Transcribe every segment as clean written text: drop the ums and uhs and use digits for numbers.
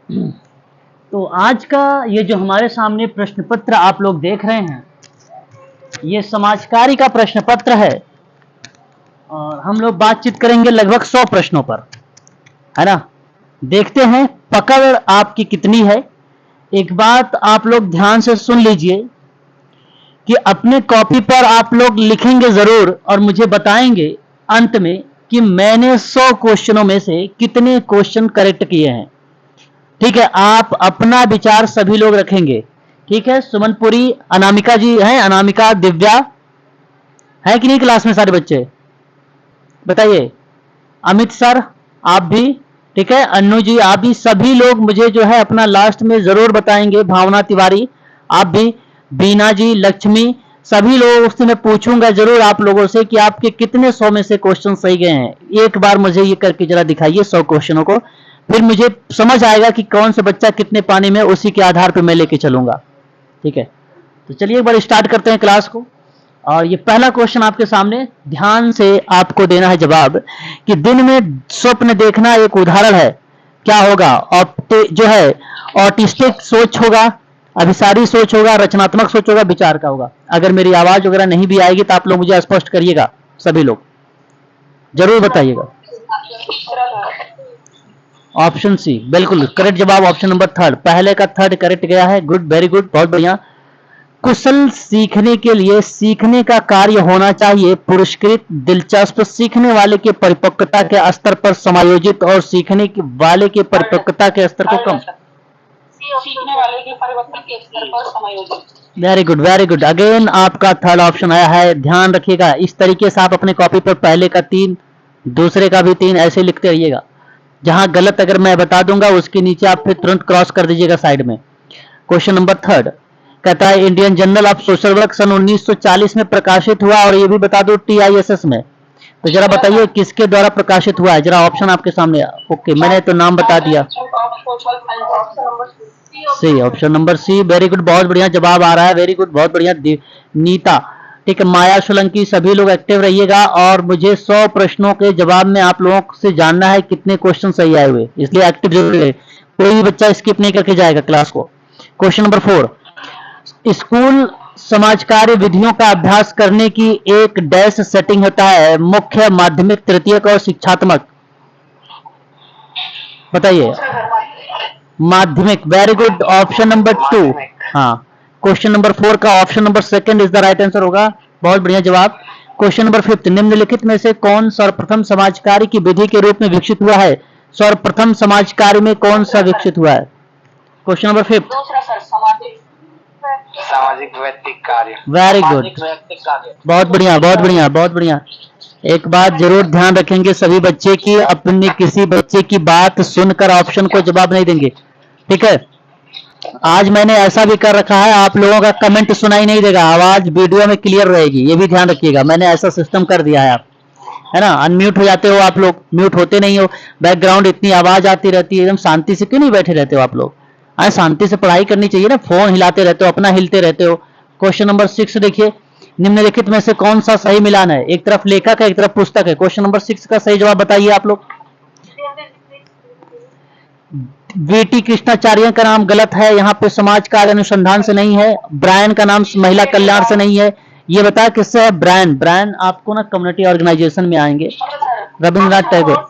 तो आज का ये जो हमारे सामने प्रश्न पत्र आप लोग देख रहे हैं, ये समाजकारी का प्रश्न पत्र है और हम लोग बातचीत करेंगे लगभग 100 प्रश्नों पर, है ना। देखते हैं पकड़ आपकी कितनी है। एक बात आप लोग ध्यान से सुन लीजिए कि अपने कॉपी पर आप लोग लिखेंगे जरूर और मुझे बताएंगे अंत में कि मैंने 100 क्वेश्चनों में से कितने क्वेश्चन करेक्ट किए हैं। ठीक है, आप अपना विचार सभी लोग रखेंगे। ठीक है, सुमनपुरी, अनामिका जी हैं, अनामिका, दिव्या है कि नहीं क्लास में सारे बच्चे? बताइए। अमित सर आप भी, ठीक है, अन्नू जी आप भी, सभी लोग मुझे जो है अपना लास्ट में जरूर बताएंगे। भावना तिवारी आप भी, बीना जी, लक्ष्मी, सभी लोगों से मैं पूछूंगा जरूर आप लोगों से कि आपके कितने 100 में से क्वेश्चन सही गए हैं। एक बार मुझे ये करके जरा दिखाइए 100 क्वेश्चनों को, फिर मुझे समझ आएगा कि कौन सा बच्चा कितने पानी में, उसी के आधार पर मैं लेके चलूंगा। ठीक है, तो चलिए एक बार स्टार्ट करते हैं क्लास को। और ये पहला क्वेश्चन आपके सामने, ध्यान से आपको देना है जवाब कि दिन में स्वप्न देखना एक उदाहरण है, क्या होगा? जो है ऑटिस्टिक सोच होगा, अभिसारी सोच होगा, रचनात्मक सोच होगा, विचार का होगा। अगर मेरी आवाज वगैरह नहीं भी आएगी तो आप लोग मुझे स्पष्ट करिएगा, सभी लोग जरूर बताइएगा। ऑप्शन सी बिल्कुल करेक्ट जवाब, ऑप्शन नंबर थर्ड, पहले का थर्ड करेक्ट गया है। गुड, वेरी गुड, बहुत बढ़िया। कुशल सीखने के लिए सीखने का कार्य होना चाहिए पुरस्कृत, दिलचस्प, सीखने वाले के परिपक्वता के स्तर पर समायोजित और सीखने वाले के परिपक्वता के स्तर को कम। सीखने वाले के परिवर्तन के स्तर पर समायोजित। Very good, very good. Again आपका थर्ड ऑप्शन आया है। ध्यान रखिएगा, इस तरीके से आप अपने कॉपी पर पहले का 3, दूसरे का भी 3 ऐसे लिखते रहिएगा। जहां गलत अगर मैं बता दूंगा उसके नीचे आप फिर तुरंत क्रॉस कर दीजिएगा साइड में। क्वेश्चन नंबर थर्ड कहता है Indian Journal of Social Work सन 1940 में प्रकाशित हुआ, और ये भी बता दो TISS में। तो जरा बताइए किसके द्वारा प्रकाशित हुआ है, जरा ऑप्शन आपके सामने। ओके, मैंने तो नाम बता दिया। C, option number C, very good, बहुत बढ़िया जवाब आ रहा है, वेरी गुड, बहुत बढ़िया। नीता, ठीक है, माया सोलंकी, सभी लोग एक्टिव रहिएगा और मुझे 100 प्रश्नों के जवाब में आप लोगों से जानना है कितने क्वेश्चन सही आए हुए, इसलिए एक्टिव जरूर है, कोई भी बच्चा स्किप नहीं करके जाएगा क्लास को। क्वेश्चन नंबर 4, स्कूल समाज कार्य विधियों का अभ्यास करने की एक डैश सेटिंग होता है, मुख्य, माध्यमिक, तृतीयक और शिक्षात्मक। बताइए। माध्यमिक, वेरी गुड, ऑप्शन नंबर 2। हाँ, क्वेश्चन नंबर 4 का option number second is the right answer होगा, बहुत बढ़िया जवाब। क्वेश्चन नंबर 5, निम्नलिखित में से कौन सर्वप्रथम समाज कार्य की विधि के रूप में विकसित हुआ है? सर्वप्रथम समाज कार्य में कौन सा विकसित हुआ है? क्वेश्चन नंबर 5, सामाजिक व्यक्तिक कार्य। वेरी गुड, बहुत बढ़िया, बहुत बढ़िया, बहुत बढ़िया। एक बात जरूर ध्यान रखेंगे सभी बच्चे की, अपने किसी बच्चे की बात सुनकर ऑप्शन को जवाब नहीं देंगे। ठीक है, आज मैंने ऐसा भी कर रखा है, आप लोगों का कमेंट सुनाई नहीं देगा, आवाज वीडियो में क्लियर रहेगी, ये भी ध्यान रखिएगा, मैंने ऐसा सिस्टम कर दिया है। आप है ना, अनम्यूट हो जाते हो आप लोग, म्यूट होते नहीं हो, बैकग्राउंड इतनी आवाज आती रहती है, एकदम शांति से क्यों नहीं बैठे रहते हो आप लोग? आज शांति से पढ़ाई करनी चाहिए ना, फोन हिलाते रहते हो, अपना हिलते रहते हो। क्वेश्चन नंबर 6 देखिए, निम्नलिखित में से कौन सा सही मिलान है? एक तरफ लेखक है, एक तरफ पुस्तक है। क्वेश्चन नंबर 6 का सही जवाब बताइए आप लोग। VT कृष्णाचार्य का नाम गलत है, यहाँ पे समाज कार्य अनुसंधान से नहीं है। ब्रायन का नाम महिला कल्याण से नहीं है। ये बताया किससे है? ब्रायन आपको ना कम्युनिटी ऑर्गेनाइजेशन में आएंगे, Rabindranath Tagore.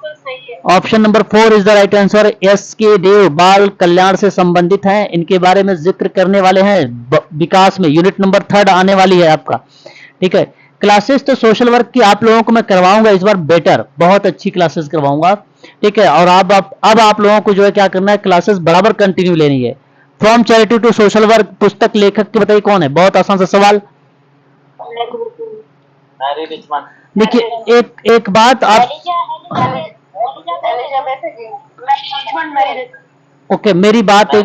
Option number 4 is the right answer. SK देव बाल कल्याण से संबंधित हैं, इनके बारे में जिक्र करने वाले हैं विकास में, यूनिट नंबर 3 आने वाली है आपका। ठीक है, क्लासेस तो सोशल वर्क की आप लोगों को मैं करवाऊंगा इस बार बेटर, बहुत अच्छी क्लासेस करवाऊंगा। ठीक है, और अब आप लोगों को जो है क्या करना है, क्लासेस बराबर कंटिन्यू लेनी है। From charity to social work, पुस्तक लेखक के बताइए कौन है? बहुत आसान सा सवाल। देखिए एक बात आप, ओके मेरी बात,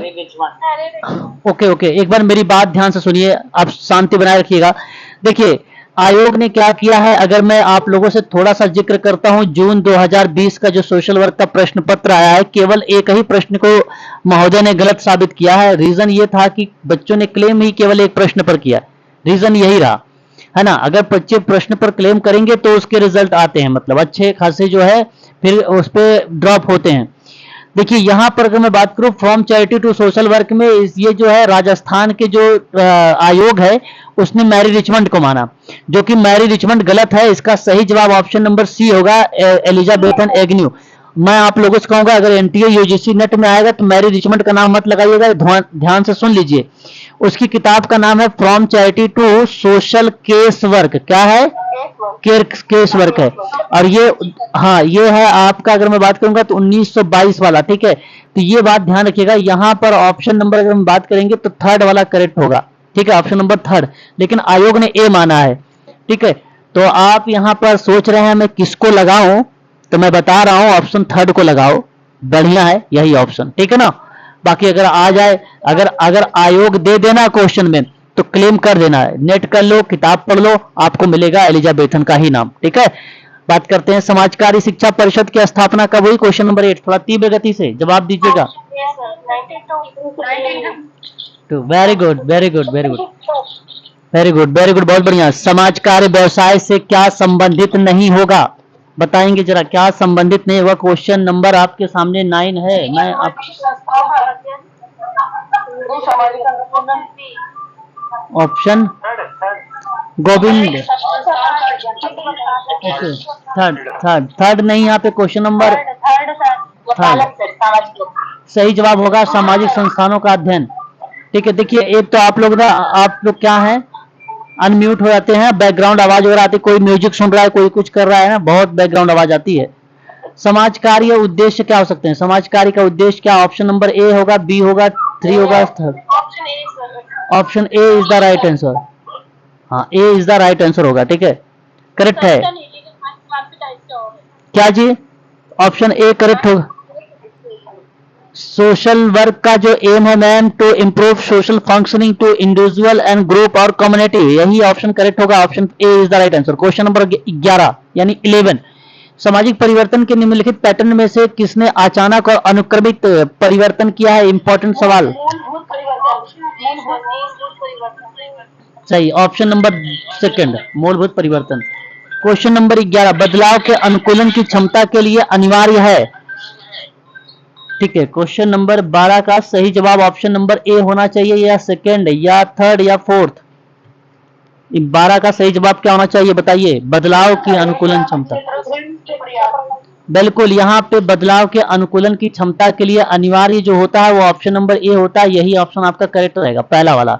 ओके एक बार मेरी बात ध्यान से सुनिए, आप शांति बनाए रखिएगा। देखिए आयोग ने क्या किया है, अगर मैं आप लोगों से थोड़ा सा जिक्र करता हूं, जून 2020 का जो सोशल वर्क का प्रश्न पत्र आया है, केवल एक ही प्रश्न को महोदय ने गलत साबित किया है। रीजन ये था कि बच्चों ने क्लेम ही केवल एक प्रश्न पर किया, रीजन यही रहा, है ना। अगर बच्चे प्रश्न पर क्लेम करेंगे तो उसके रिजल्ट आते हैं, मतलब अच्छे खासे जो है फिर उस पर ड्रॉप होते हैं। देखिए यहाँ पर अगर मैं बात करूं from charity to social work में, ये जो है राजस्थान के जो आयोग है उसने मैरी रिचमंड को माना, जो कि मैरी रिचमंड गलत है। इसका सही जवाब ऑप्शन नंबर सी होगा, एलिजाबेथन एग्न्यू। मैं आप लोगों से कहूंगा अगर एनटीए यूजीसी नेट में आएगा तो मैरी रिचमंड का नाम मत लगाइएगा, ध्यान से सुन लीजिए। उसकी किताब का नाम है from charity to social case work. क्या है? केस वर्क है। और ये, हाँ ये है आपका, अगर मैं बात करूंगा तो 1922 वाला, ठीक है। तो ये बात ध्यान रखिएगा, यहाँ पर ऑप्शन नंबर अगर हम बात करेंगे तो थर्ड वाला करेक्ट होगा, ठीक है, ऑप्शन नंबर थर्ड। लेकिन आयोग ने ए माना है, ठीक है। तो आप यहाँ पर सोच रहे हैं मैं किसको लगाऊं, तो मैं बता रहा हूं ऑप्शन थर्ड को लगाओ, बढ़िया है यही ऑप्शन, ठीक है ना। बाकी अगर आ जाए, अगर आयोग दे देना क्वेश्चन में तो क्लेम कर देना है, नेट कर लो, किताब पढ़ लो, आपको मिलेगा एलिजाबेथन का ही नाम, ठीक है। बात करते हैं समाजकारी शिक्षा परिषद की स्थापना कब हुई, क्वेश्चन नंबर 8। थोड़ा तीव्र गति से जवाब दीजिएगा। Very good, very good, very good, very good, very good, बहुत बढ़िया। समाज कार्य व्यवसाय से क्या संबंधित नहीं होगा, बताएंगे जरा, क्या संबंधित नहीं होगा। क्वेश्चन नंबर आपके सामने 9 है। मैं आप option Govind, okay, third, third नहीं, यहाँ पे क्वेश्चन नंबर थर्ड सही जवाब होगा सामाजिक संस्थानों का अध्ययन, ठीक है। देखिए एक तो आप लोग क्या है, अनम्यूट हो जाते हैं, बैकग्राउंड आवाज वगैरह आती है, कोई म्यूजिक सुन रहा है, कोई कुछ कर रहा है ना, बहुत बैकग्राउंड आवाज आती है। समाज कार्य उद्देश्य क्या हो सकते हैं, समाज कार्य का उद्देश्य क्या, ऑप्शन नंबर ए होगा, बी होगा, 3 होगा, option A is the right answer. हाँ, A is the right answer होगा, ठीक है, करेक्ट है। क्या जी, ऑप्शन ए करेक्ट होगा। सोशल वर्क का जो एम है ma'am, to improve social functioning to individual and group और कम्युनिटी, यही ऑप्शन करेक्ट होगा, option A is the right answer. Question number 11 यानी 11, सामाजिक परिवर्तन के निम्नलिखित पैटर्न में से किसने अचानक और अनुक्रमिक परिवर्तन किया है, इंपॉर्टेंट सवाल। सही, ऑप्शन नंबर सेकंड, मूलभूत परिवर्तन। क्वेश्चन नंबर 11, बदलाव के अनुकूलन की क्षमता के लिए अनिवार्य है, ठीक है। क्वेश्चन नंबर 12 का सही जवाब ऑप्शन नंबर ए होना चाहिए, या सेकंड या थर्ड या फोर्थ। 12 का सही जवाब क्या होना चाहिए बताइए, बदलाव की अनुकूलन क्षमता। बिल्कुल, यहाँ पे बदलाव के अनुकूलन की क्षमता के लिए अनिवार्य जो होता है वो ऑप्शन नंबर ए होता है, यही ऑप्शन आपका करेक्ट रहेगा, पहला वाला।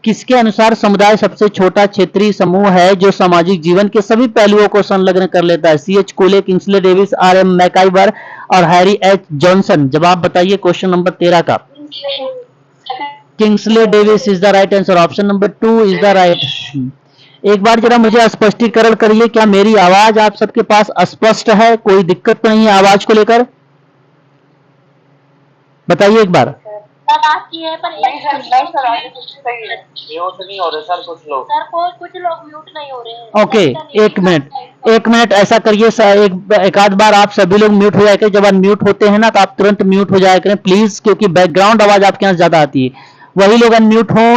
किसके अनुसार समुदाय सबसे छोटा क्षेत्रीय समूह है जो सामाजिक जीवन के सभी पहलुओं को संलग्न कर लेता है, सी.एच. कोले, किंग्सले डेविस, आर.एम. मैकाइवर और हैरी एच. जॉनसन। जवाब बताइए क्वेश्चन नंबर 13 का। Kingsley Davis is the right answer, option number 2 is the right. एक बार जरा मुझे स्पष्टीकरण करिए, क्या मेरी आवाज आप सबके पास स्पष्ट है, कोई दिक्कत तो नहीं है आवाज को लेकर, बताइए एक बार। आपकी है पर म्यूट नहीं हो रहे सर, कुछ लोग म्यूट नहीं हो रहे हैं। ओके, एक मिनट ऐसा करिए, एक आध बार आप सभी लोग म्यूट हो जाए, जब अनम्यूट होते हैं ना तो आप तुरंत म्यूट हो जाया करें प्लीज, क्योंकि बैकग्राउंड आवाज आपके यहाँ ज्यादा आती है। वही लोग अनम्यूट हो,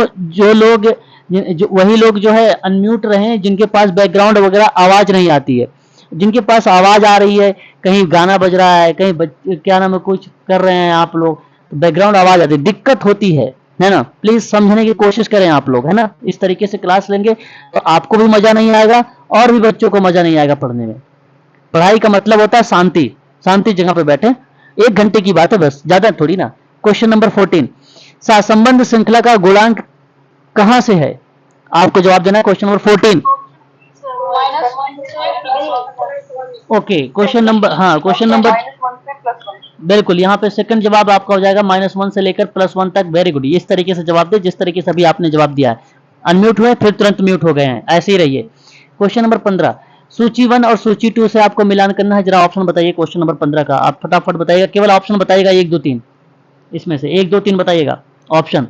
वही लोग जो है अनम्यूट रहे जिनके पास बैकग्राउंड वगैरह आवाज नहीं आती है। जिनके पास आवाज आ रही है, कहीं गाना बज रहा है, कहीं क्या नाम है, कुछ कर रहे हैं आप लोग, तो बैकग्राउंड आवाज आती है, दिक्कत होती है ना। प्लीज समझने की कोशिश करें आप लोग, है ना। इस तरीके से क्लास लेंगे तो आपको भी मजा नहीं आएगा और भी बच्चों को मजा नहीं आएगा पढ़ने में। पढ़ाई का मतलब होता है शांति, शांति जगह पे बैठे, 1 घंटे की बात है बस, ज्यादा थोड़ी ना। क्वेश्चन नंबर 14, सहसंबंध श्रृंखला का गुणांक कहां से है, आपको जवाब देना है। Question number 14, okay, question number, हाँ क्वेश्चन नंबर, बिल्कुल यहाँ पे सेकंड जवाब आपका हो जाएगा -1 से लेकर +1 तक। वेरी गुड, इस तरीके से जवाब दे जिस तरीके से अभी आपने जवाब दिया है। अनम्यूट हुए फिर तुरंत म्यूट हो गए हैं, ऐसे ही रहिए। क्वेश्चन नंबर 15, सूची 1 और सूची 2 से आपको मिलान करना है, जरा ऑप्शन बताइए क्वेश्चन नंबर 15 का। आप फटाफट बताइएगा, केवल ऑप्शन बताइएगा 1 2 3, इसमें से 1 2 3 बताइएगा ऑप्शन।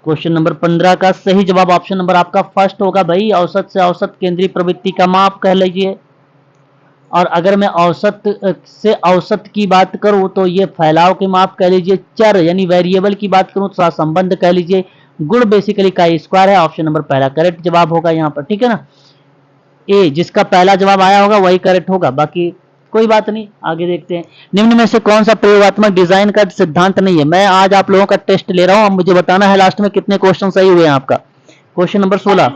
क्वेश्चन नंबर 15 का सही जवाब ऑप्शन नंबर आपका फर्स्ट होगा भाई, औसत से औसत केंद्रीय प्रवृत्ति का माप कह लीजिए। और अगर मैं औसत से औसत की बात करूं तो ये फैलाव के माप कह लीजिए, चर यानी वेरिएबल की बात करूं तो संबंध कह लीजिए, गुण बेसिकली का स्क्वायर है, ऑप्शन नंबर पहला करेक्ट जवाब होगा यहाँ पर, ठीक है ना। ए, जिसका पहला जवाब आया होगा वही करेक्ट होगा, बाकी कोई बात नहीं, आगे देखते हैं। निम्न में से कौन सा प्रयोगात्मक डिजाइन का सिद्धांत नहीं है? मैं आज आप लोगों का टेस्ट ले रहा हूं, अब मुझे बताना है लास्ट में कितने क्वेश्चन सही हुए हैं आपका। क्वेश्चन नंबर 16,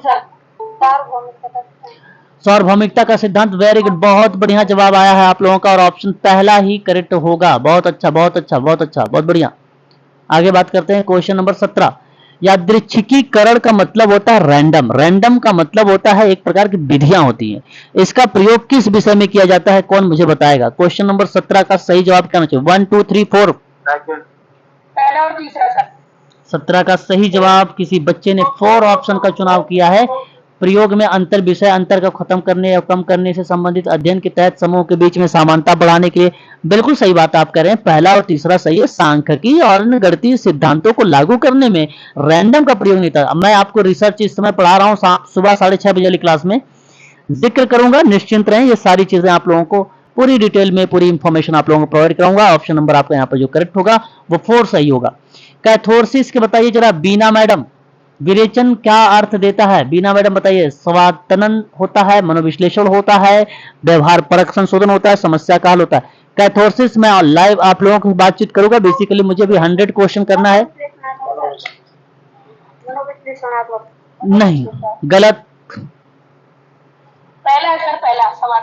सार्वभौमिकता का सिद्धांत। वेरी गुड, बहुत बढ़िया जवाब आया है आप लोगों का और ऑप्शन पहला ही करेक्ट होगा। बहुत अच्छा, बहुत अच्छा, बहुत अच्छा, बहुत बढ़िया। आगे बात करते हैं। क्वेश्चन नंबर 17, यादृच्छिकीकरण का मतलब होता है रैंडम। रैंडम का मतलब होता है एक प्रकार की विधियां होती हैं। इसका प्रयोग किस विषय में किया जाता है, कौन मुझे बताएगा? क्वेश्चन नंबर 17 का सही जवाब क्या होना चाहिए? 1 2 3 4। पहला और तीसरा सर। 17 का सही जवाब, किसी बच्चे ने 4 ऑप्शन का चुनाव किया है। प्रयोग में अंतर, विषय अंतर को खत्म करने या कम करने से संबंधित अध्ययन के तहत समूह के बीच में समानता बढ़ाने के लिए। बिल्कुल सही बात आप कह रहे हैं, पहला और तीसरा सही है। सांख्यिकी और गणितीय सिद्धांतों को लागू करने में रैंडम का प्रयोग नहीं था। मैं आपको रिसर्च इस समय पढ़ा रहा हूँ, सुबह 6:30 बजे वाली क्लास में जिक्र करूंगा, निश्चिंत रहें। ये सारी चीजें आप लोगों को पूरी डिटेल में पूरी इंफॉर्मेशन आप लोगों को प्रोवाइड कराऊंगा। ऑप्शन नंबर आपका यहाँ पर जो करेक्ट होगा वो 4 सही होगा। कैथोरसिस के बताइए जरा बीना मैडम, विरेचन क्या अर्थ देता है? बीना मैडम बताइए। स्वातनन होता है, मनोविश्लेषण होता है, व्यवहार परक संशोधन होता है, समस्या का हल होता है। कैथोरसिस में लाइव आप लोगों को बातचीत करूंगा। बेसिकली मुझे भी 100 क्वेश्चन करना है। नहीं, गलत। पहला है सर, पहला सवाल।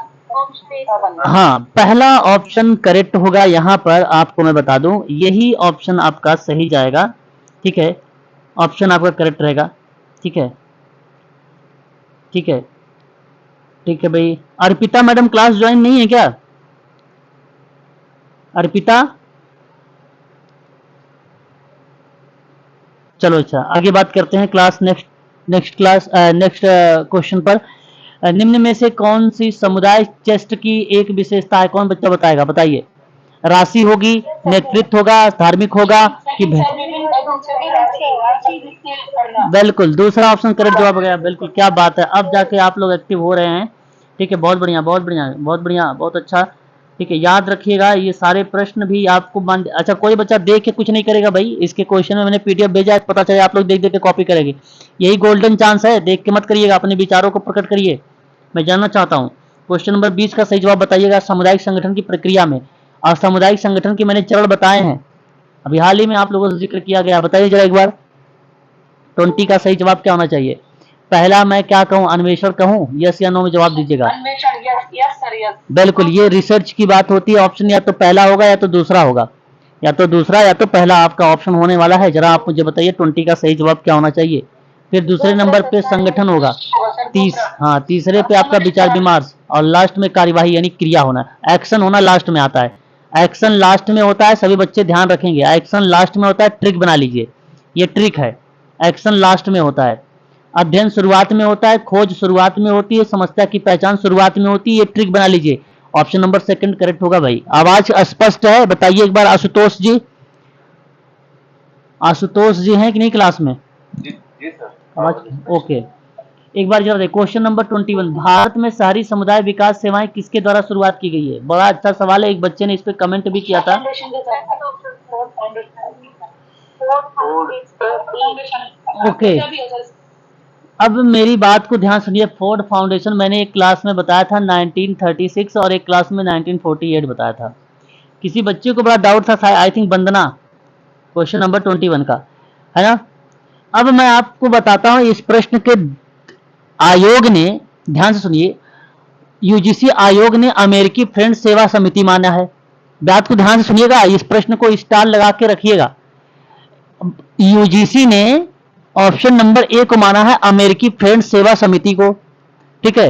हाँ, पहला ऑप्शन करेक्ट होगा। यहाँ पर आपको मैं बता दूं, यही ऑप्शन आपका सही जाएगा। ठीक है, ऑप्शन आपका करेक्ट रहेगा। ठीक है, ठीक है, ठीक है भाई। अर्पिता मैडम क्लास ज्वाइन नहीं है क्या? अर्पिता, चलो अच्छा, आगे बात करते हैं क्लास नेक्स्ट क्वेश्चन पर। निम्न में से कौन सी समुदाय चेस्ट की एक विशेषता है? कौन बच्चा बताएगा? बताइए। राशि होगी, नेतृत्व होगा, धार्मिक होगा कि बिल्कुल दूसरा ऑप्शन करेक्ट जवाब हो गया। बिल्कुल, क्या बात है, अब जाके आप लोग एक्टिव हो रहे हैं। ठीक है, बहुत बढ़िया, बहुत बढ़िया, बहुत बढ़िया, बहुत अच्छा। ठीक है, याद रखिएगा ये सारे प्रश्न भी आपको अच्छा, कोई बच्चा देख के कुछ नहीं करेगा भाई। इसके क्वेश्चन में मैंने पीडीएफ भेजा है, पता चले आप लोग देख देख के कॉपी करेंगे। यही गोल्डन चांस है, देख के मत करिएगा, अपने विचारों को प्रकट करिए। मैं जानना चाहता हूँ। क्वेश्चन नंबर 20 का सही जवाब बताइएगा। सामुदायिक संगठन की प्रक्रिया में, और सामुदायिक संगठन के मैंने चरण बताए हैं, अभी हाल ही में आप लोगों से जिक्र किया गया। बताइए जरा एक बार, 20 का सही जवाब क्या होना चाहिए? पहला मैं क्या कहूं, अन्वेषण कहूं? यस या नो में जवाब दीजिएगा। अन्वेषण, यस यस सर, यस। बिल्कुल, ये रिसर्च की बात होती है। ऑप्शन या तो पहला होगा या तो दूसरा होगा, या तो दूसरा या तो पहला आपका ऑप्शन होने वाला है। जरा आप मुझे बताइए 20 का सही जवाब क्या होना चाहिए। फिर दूसरे नंबर पे संगठन होगा, तीसरे पे आपका विचार विमर्श, और लास्ट में कार्यवाही यानी क्रिया होना, एक्शन होना लास्ट में आता है। एक्शन लास्ट में होता है, सभी बच्चे ध्यान रखेंगे। एक्शन लास्ट में होता है, ट्रिक बना लीजिए, ये ट्रिक है। एक्शन लास्ट में होता है, अध्ययन शुरुआत में होता है, खोज शुरुआत में होती है, समस्या की पहचान शुरुआत में होती है, ये ट्रिक बना लीजिए। ऑप्शन नंबर सेकंड करेक्ट होगा भाई। आवाज स्पष्ट है? बताइए एक बार। आशुतोष जी, आशुतोष जी हैं कि नहीं क्लास में? जी सर। आवाज ओके। एक बार जरा क्वेश्चन नंबर 21, भारत में शहरी समुदाय विकास सेवाएं किसके द्वारा शुरुआत की गई है? बड़ा अच्छा सवाल है, एक बच्चे ने इस पे कमेंट भी किया था। ओके, अब मेरी बात को ध्यान सुनिए। फोर्ड फाउंडेशन मैंने एक क्लास में बताया था 1936 और एक क्लास में 1948 बताया था। किसी बच्चे को बड़ा डाउट था, I think Vandana, question number 21 का, है ना? अब मैं आपको बताता हूं, इस प्रश्न के आयोग ने, ध्यान से सुनिए, यूजीसी आयोग ने अमेरिकी फ्रेंड सेवा समिति माना है। बात को ध्यान से सुनिएगा, इस प्रश्न को स्टार लगा के रखिएगा। यूजीसी ने ऑप्शन नंबर ए को माना है, अमेरिकी फ्रेंड सेवा समिति को। ठीक है,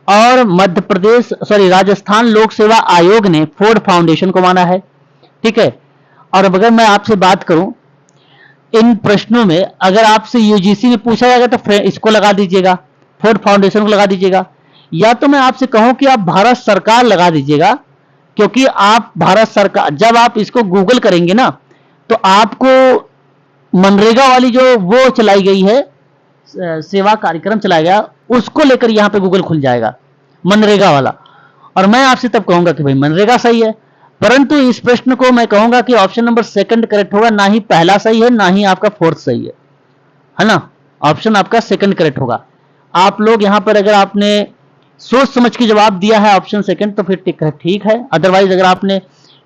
और मध्य प्रदेश राजस्थान लोक सेवा आयोग ने फोर्ड फाउंडेशन को माना है। ठीक है, और अब अगर मैं आपसे बात करूं, इन प्रश्नों में अगर आपसे यूजीसी में पूछा जाएगा तो इसको लगा दीजिएगा, फोर्ड फाउंडेशन को लगा दीजिएगा, या तो मैं आपसे कहूं कि आप भारत सरकार लगा दीजिएगा, क्योंकि आप भारत सरकार, जब आप इसको गूगल करेंगे ना तो आपको मनरेगा वाली जो वो चलाई गई है, सेवा कार्यक्रम चलाया गया, उसको लेकर यहां पे गूगल खुल जाएगा, मनरेगा वाला। और मैं आपसे तब कहूंगा कि भाई मनरेगा सही है। परंतु इस प्रश्न को मैं कहूंगा कि ऑप्शन नंबर सेकंड करेक्ट होगा, ना ही पहला सही है, ना ही आपका फोर्थ सही है ना? ऑप्शन आपका सेकंड करेक्ट होगा। आप लोग यहां पर अगर आपने सोच समझ के जवाब दिया है ऑप्शन सेकंड तो फिर ठीक है। अदरवाइज अगर आपने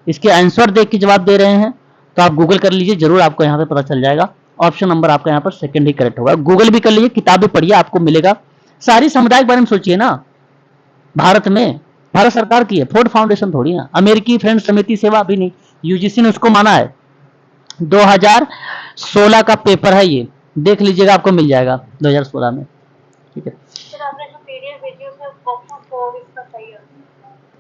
इसके आंसर देख के जवाब दे रहे हैं तो आप गूगल कर लीजिए, जरूर आपको यहाँ पे पता चल जाएगा। ऑप्शन नंबर आपका यहाँ पर सेकंड ही करेक्ट होगा। गूगल भी कर लीजिए, किताबें पढ़िए, आपको मिलेगा। सारी समुदाय के बारे में सोचिए ना। भारत में भारत सरकार की है, फोर्ड फाउंडेशन थोड़ी ना, अमेरिकी फ्रेंड समिति सेवा भी नहीं, यूजीसी ने उसको माना है। 2016 का पेपर है ये, देख लीजिएगा, आपको मिल जाएगा 2016 में। ठीक है,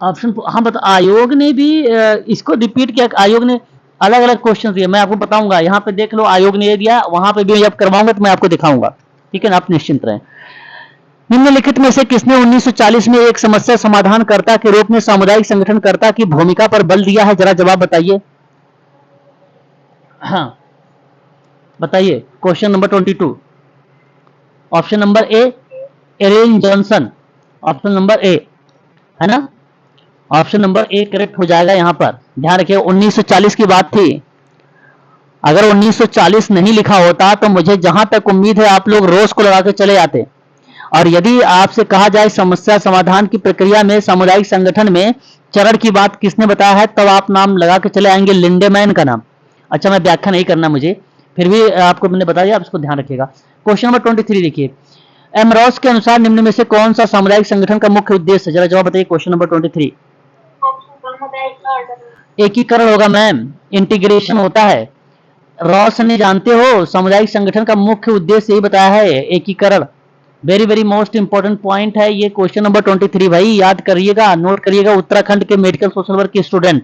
ऑप्शन हाँ बता, आयोग ने भी इसको रिपीट किया। आयोग ने अलग अलग क्वेश्चन दिए, मैं आपको बताऊंगा। यहाँ पे देख लो, आयोग ने ये दिया, वहां पे भी जब करवाऊंगा तो मैं आपको दिखाऊंगा। ठीक है ना, आप निश्चिंत रहें। निम्नलिखित में से किसने 1940 में एक समस्या समाधानकर्ता के रूप में सामुदायिक संगठनकर्ता की भूमिका पर बल दिया है, जरा जवाब बताइए। हाँ बताइए, question number 22। Option number A Erin Johnson, option number A है ना, ऑप्शन नंबर ए करेक्ट हो जाएगा। यहां पर ध्यान रखिए 1940 की बात थी। अगर 1940 नहीं लिखा होता तो मुझे जहां तक उम्मीद है आप लोग रोज को लगा के चले जाते। और यदि आपसे कहा जाए समस्या समाधान की प्रक्रिया में सामुदायिक संगठन में चरण की बात किसने बताया है, तब आप नाम लगा के चले आएंगे, लिंडेमैन का नाम। अच्छा, मैं व्याख्या नहीं करना मुझे, फिर भी आपको मैंने बता दिया, आप इसको ध्यान रखिएगा। क्वेश्चन नंबर 23 देखिए, एमरॉस के अनुसार निम्न में से कौन सा सामुदायिक संगठन का मुख्य उद्देश्य है, जरा जवाब बताइए। Question number 23। एकीकरण होगा मैम, इंटीग्रेशन होता है। रॉस ने जानते हो सामुदायिक संगठन का मुख्य उद्देश्य यही बताया है, एकीकरण। Very very most important point है ये क्वेश्चन नंबर 23 भाई, याद करिएगा, नोट करिएगा। उत्तराखंड के मेडिकल सोशल वर्क के स्टूडेंट,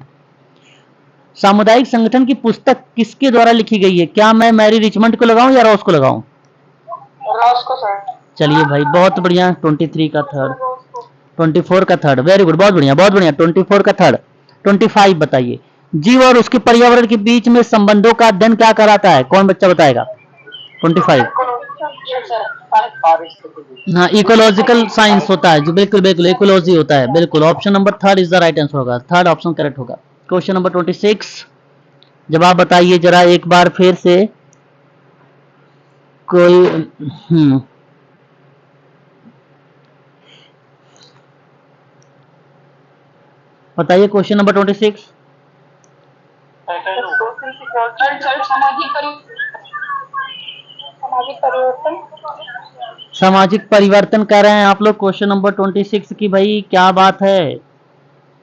सामुदायिक संगठन की पुस्तक किसके द्वारा लिखी गई है? क्या मैं मैरी रिचमंड को लगाऊं या रॉस को लगाऊं? रॉस को सर। चलिए भाई, बहुत बढ़िया। 23 का थर्ड, 24 का थर्ड, वेरी गुड, बहुत बढ़िया बहुत बढ़िया। 24 का थर्ड। 25 बताइए, जीव और उसके पर्यावरण के बीच में संबंधों का अध्ययन क्या कराता है? कौन बच्चा बताएगा? 25। हाँ, इकोलॉजिकल साइंस होता है जी, बिल्कुल बिल्कुल, इकोलॉजी होता है, बिल्कुल। Option number third is the right answer होगा, थर्ड ऑप्शन करेक्ट होगा। क्वेश्चन नंबर 26, जवाब बताइए जरा एक बार फिर से। कोई बताइए क्वेश्चन नंबर 26। सामाजिक परिवर्तन कह रहे हैं आप लोग क्वेश्चन नंबर 26 की, भाई क्या बात है।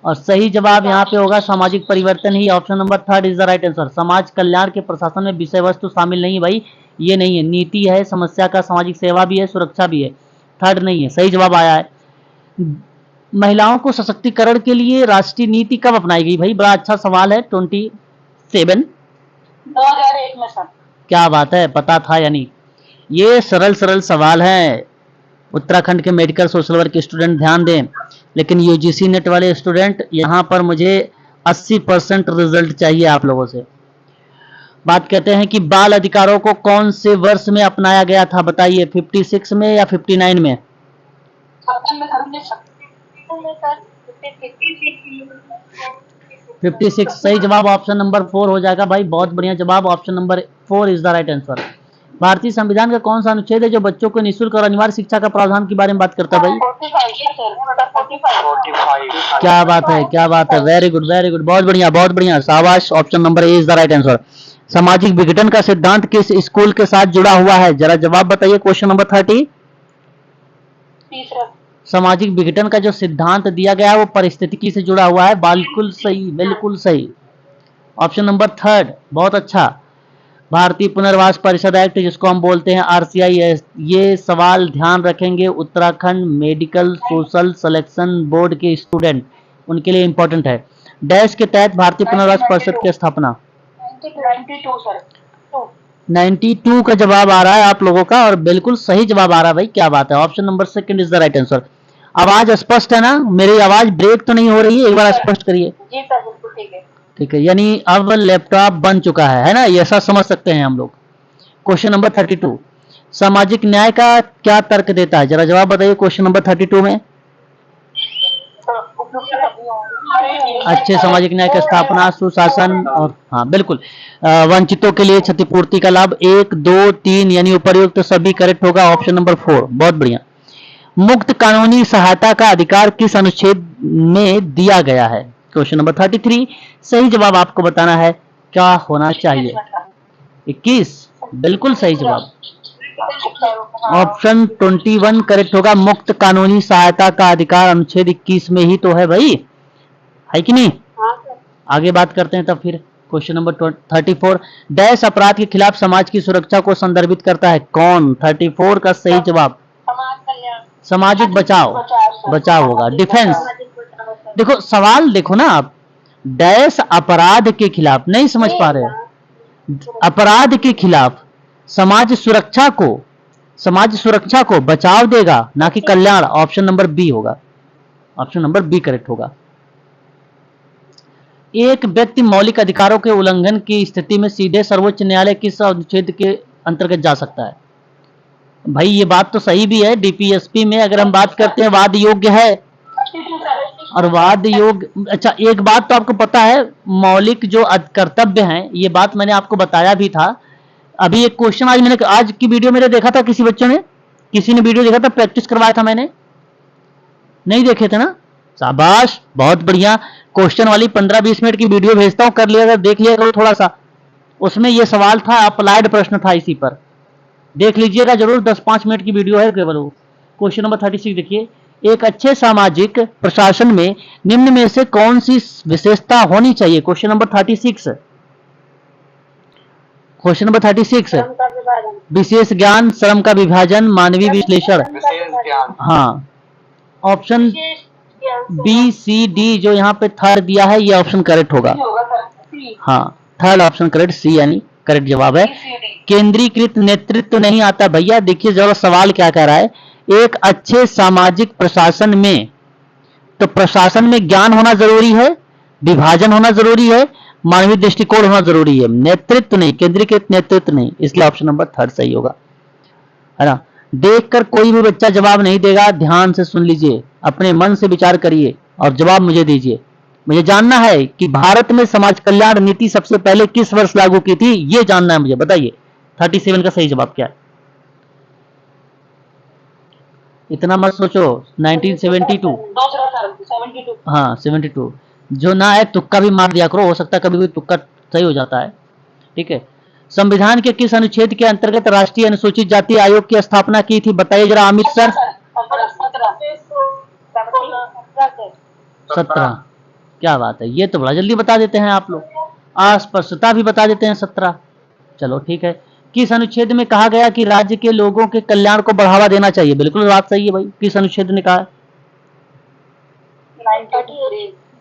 और सही जवाब यहाँ पे होगा सामाजिक परिवर्तन ही, option number third is the right answer. समाज कल्याण के प्रशासन में विषय वस्तु शामिल नहीं है भाई, ये नहीं है, नीति है, समस्या का सामाजिक सेवा भी है, सुरक्षा भी है, थर्ड नहीं है। सही जवाब आया है। महिलाओं को सशक्तिकरण के लिए राष्ट्रीय नीति कब अपनाई गई? भाई बड़ा अच्छा सवाल है। 27 2001 में सर। क्या बात है, पता था यानी। ये सरल सरल सवाल है। उत्तराखंड के मेडिकल सोशल वर्क के स्टूडेंट ध्यान दें, लेकिन यूजीसी नेट वाले स्टूडेंट यहाँ पर मुझे 80% रिजल्ट चाहिए आप लोगों से। बात कहते हैं कि बाल अधिकारों को कौन से वर्ष में अपनाया गया था, बताइए। 56 में या 59 में? 56। सही जवाब ऑप्शन नंबर 4 हो जाएगा भाई, बहुत बढ़िया जवाब, option number 4 is the right answer. भारतीय संविधान का कौन सा अनुच्छेद है जो बच्चों को निःशुल्क और अनिवार्य शिक्षा का प्रावधान के बारे में बात करता है भाई? 45। क्या बात है, क्या बात है, वेरी गुड वेरी गुड, बहुत बढ़िया बहुत बढ़िया, शाबाश। Option number A is the right answer. सामाजिक विघटन का सिद्धांत किस स्कूल के साथ जुड़ा हुआ है? जरा जवाब बताइए। Question number 30। सामाजिक विघटन का जो सिद्धांत दिया गया है वो पारिस्थितिकी से जुड़ा हुआ है, बिल्कुल सही बिल्कुल सही, ऑप्शन नंबर थर्ड, बहुत अच्छा। भारतीय पुनर्वास परिषद एक्ट जिसको हम बोलते हैं RCIS, ये सवाल ध्यान रखेंगे Uttarakhand medical social selection board के स्टूडेंट, उनके लिए इंपॉर्टेंट है। डैश के तहत भारतीय पुनर्वास परिषद की स्थापना 92 का जवाब आ रहा है आप लोगों का, और बिल्कुल सही जवाब आ रहा है भाई, क्या बात है। Option number second is the right answer. आवाज स्पष्ट है ना? मेरी आवाज ब्रेक तो नहीं हो रही है? एक बार स्पष्ट करिए। जी सर, बिल्कुल ठीक है। ठीक है, यानी अब लैपटॉप बन चुका है ना, ये ऐसा समझ सकते हैं हम लोग। क्वेश्चन नंबर 32, सामाजिक न्याय का क्या तर्क देता है? जरा जवाब बताइए क्वेश्चन नंबर 32 में। अच्छे सामाजिक न्याय की स्थापना, सुशासन और हाँ बिल्कुल, वंचितों के लिए क्षतिपूर्ति का लाभ। 1 2 3 यानी उपर्युक्त सभी करेक्ट होगा, ऑप्शन नंबर 4, बहुत बढ़िया। मुक्त कानूनी सहायता का अधिकार किस अनुच्छेद में दिया गया है? क्वेश्चन नंबर 33, सही जवाब आपको बताना है, क्या होना चाहिए? 21, बिल्कुल सही जवाब। ऑप्शन 21 करेक्ट होगा। मुक्त कानूनी सहायता का अधिकार अनुच्छेद 21 में ही तो है भाई, है कि नहीं? आगे बात करते हैं तब फिर। क्वेश्चन नंबर 34, डैश अपराध के खिलाफ समाज की सुरक्षा को संदर्भित करता है? कौन? 34 का सही जवाब समाज कल्याण, सामाजिक बचाव, बचाव होगा, डिफेंस। देखो सवाल देखो ना आप, डैश अपराध के खिलाफ, नहीं समझ पा रहे हो? अपराध के खिलाफ समाज सुरक्षा को बचाव देगा, ना कि कल्याण। ऑप्शन नंबर बी होगा, ऑप्शन नंबर बी करेक्ट होगा। एक व्यक्ति मौलिक अधिकारों के उल्लंघन की स्थिति में सीधे सर्वोच्च न्यायालय किस अनुच्छेद के अंतर्गत जा सकता है? भाई ये बात तो सही भी है, डीपीएसपी में अगर हम बात करते हैं वाद योग्य है, और वाद योग्य। अच्छा एक बात तो आपको पता है, मौलिक जो कर्तव्य हैं, ये बात मैंने आपको बताया भी था। अभी एक क्वेश्चन आज की वीडियो में देखा था, किसी बच्चों ने, किसी ने वीडियो देखा था, प्रैक्टिस करवाया था मैंने, नहीं देखे थे ना? शाबाश, बहुत बढ़िया। क्वेश्चन वाली 15-20 मिनट की वीडियो भेजता हूं, कर लिया अगर, देख लिया करो थोड़ा सा। उसमें ये सवाल था, अप्लाइड प्रश्न था, इसी पर देख लीजिएगा जरूर। 10-5 मिनट की वीडियो है केवल वो। क्वेश्चन नंबर 36 देखिए, एक अच्छे सामाजिक प्रशासन में निम्न में से कौन सी विशेषता होनी चाहिए? क्वेश्चन नंबर 36, क्वेश्चन नंबर 36, विशेष ज्ञान, श्रम का विभाजन, मानवीय विश्लेषण। विशेष ज्ञान। हाँ, ऑप्शन बी सी डी जो यहाँ पे थर्ड दिया है, ये ऑप्शन करेक्ट होगा। हाँ, थर्ड ऑप्शन करेक्ट, सी यानी करेक्ट जवाब है। केंद्रीकृत नेतृत्व नहीं आता भैया। देखिए जरा सवाल क्या कह रहा है, एक अच्छे सामाजिक प्रशासन में, तो प्रशासन में ज्ञान होना जरूरी है, विभाजन होना जरूरी है, मानवीय दृष्टिकोण होना जरूरी है, नेतृत्व नहीं, केंद्रीकृत नेतृत्व नहीं। इसलिए ऑप्शन नंबर थर्ड सही होगा, है ना? देखकर कोई भी बच्चा जवाब नहीं देगा, ध्यान से सुन लीजिए, अपने मन से विचार करिए और जवाब मुझे दीजिए। मुझे जानना है कि भारत में समाज कल्याण नीति सबसे पहले किस वर्ष लागू की थी, ये जानना है मुझे, बताइए। 37 का सही जवाब क्या है? इतना मत सोचो। 1972। हाँ 72। जो ना है तुक्का भी मार दिया करो, हो सकता है कभी कोई तुक्का सही हो जाता है। ठीक है। संविधान के किस अनुच्छेद के अंतर्गत राष्ट्रीय अनुसूचित जाति आयोग की स्थापना की थी? बताइए जरा अमित सर। 17। क्या बात है, ये तो बड़ा जल्दी बता देते हैं आप लोग। अस्पष्टता भी बता देते हैं 17। चलो ठीक है। किस अनुच्छेद में कहा गया कि राज्य के लोगों के कल्याण को बढ़ावा देना चाहिए? बिल्कुल बात सही है भाई, किस अनुच्छेद ने कहा?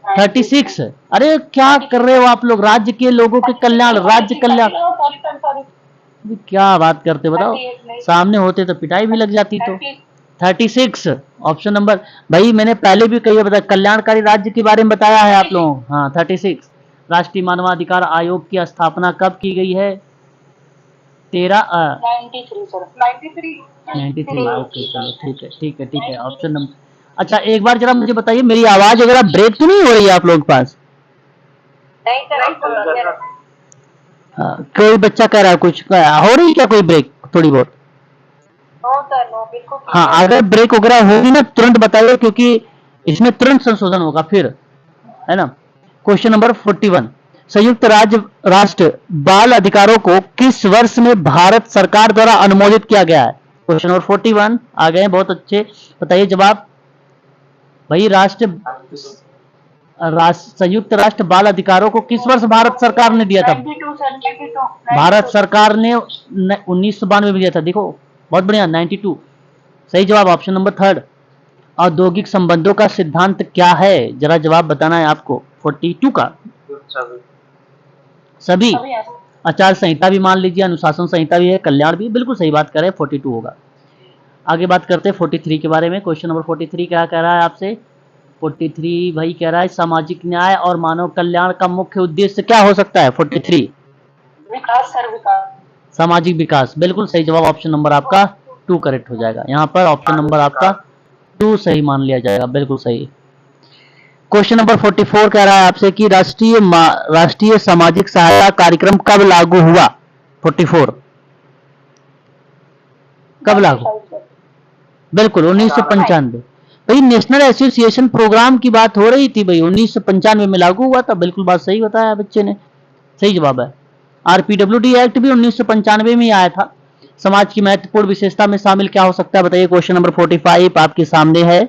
36। अरे क्या कर रहे हो आप लोग, राज्य के लोगों के कल्याण, राज्य कल्याण, क्या बात करते बताओ, सामने होते तो पिटाई भी लग जाती। तो 36 ऑप्शन नंबर, भाई मैंने पहले भी कही बताया, कल्याणकारी राज्य के बारे में बताया है आप लोगों। हाँ 36। राष्ट्रीय मानवाधिकार आयोग की स्थापना कब की गई है? 93। ओके चलो ठीक है ऑप्शन नंबर। अच्छा एक बार जरा मुझे बताइए, मेरी आवाज वगैरह ब्रेक तो नहीं हो रही है आप लोगों के पास? हाँ, कोई बच्चा कह रहा है कुछ हो रही क्या, कोई ब्रेक थोड़ी बहुत? हाँ अगर ब्रेक वगैरह होगी ना तुरंत बताइए, क्योंकि इसमें तुरंत संशोधन होगा फिर, है ना? क्वेश्चन नंबर 41, संयुक्त राष्ट्र बाल अधिकारों को किस वर्ष में भारत सरकार द्वारा अनुमोदित किया गया है? क्वेश्चन नंबर 41 आ गए, बहुत अच्छे, बताइए जवाब। भाई संयुक्त राष्ट्र बाल अधिकारों को किस वर्ष भारत सरकार ने दिया था? भारत सरकार ने 1992 में दिया था। देखो बहुत बढ़िया, 92 सही जवाब, ऑप्शन नंबर थर्ड। औद्योगिक संबंधों का सिद्धांत क्या है, जरा जवाब बताना है आपको। 42 का सभी, आचार संहिता भी मान लीजिए, अनुशासन संहिता भी है, कल्याण भी, बिल्कुल सही बात कर रहे हैं, 42 होगा। आगे बात करते हैं 43 के बारे में। क्वेश्चन नंबर 43 क्या कह रहा है आपसे? 43 भाई कह रहा है सामाजिक न्याय और मानव कल्याण का मुख्य उद्देश्य क्या हो सकता है? 43 विकास, सर विकास, सामाजिक विकास, बिल्कुल सही जवाब, ऑप्शन नंबर आपका 2 करेक्ट हो जाएगा। यहाँ पर ऑप्शन नंबर आपका 2 सही मान लिया जाएगा, बिल्कुल सही। क्वेश्चन नंबर 44 कह रहा है आपसे कि राष्ट्रीय सामाजिक सहायता कार्यक्रम कब लागू हुआ? 44 कब लागू? बिल्कुल 1995। भाई नेशनल एसोसिएशन प्रोग्राम की बात हो रही थी भाई, 1995 में लागू हुआ था। बिल्कुल बात सही बताया बच्चे ने, सही जवाब है। आरपीडब्ल्यूडी एक्ट भी 1995 में ही आया था। समाज की महत्वपूर्ण विशेषता में शामिल क्या हो सकता है बताइए। क्वेश्चन नंबर 45 आपके सामने है।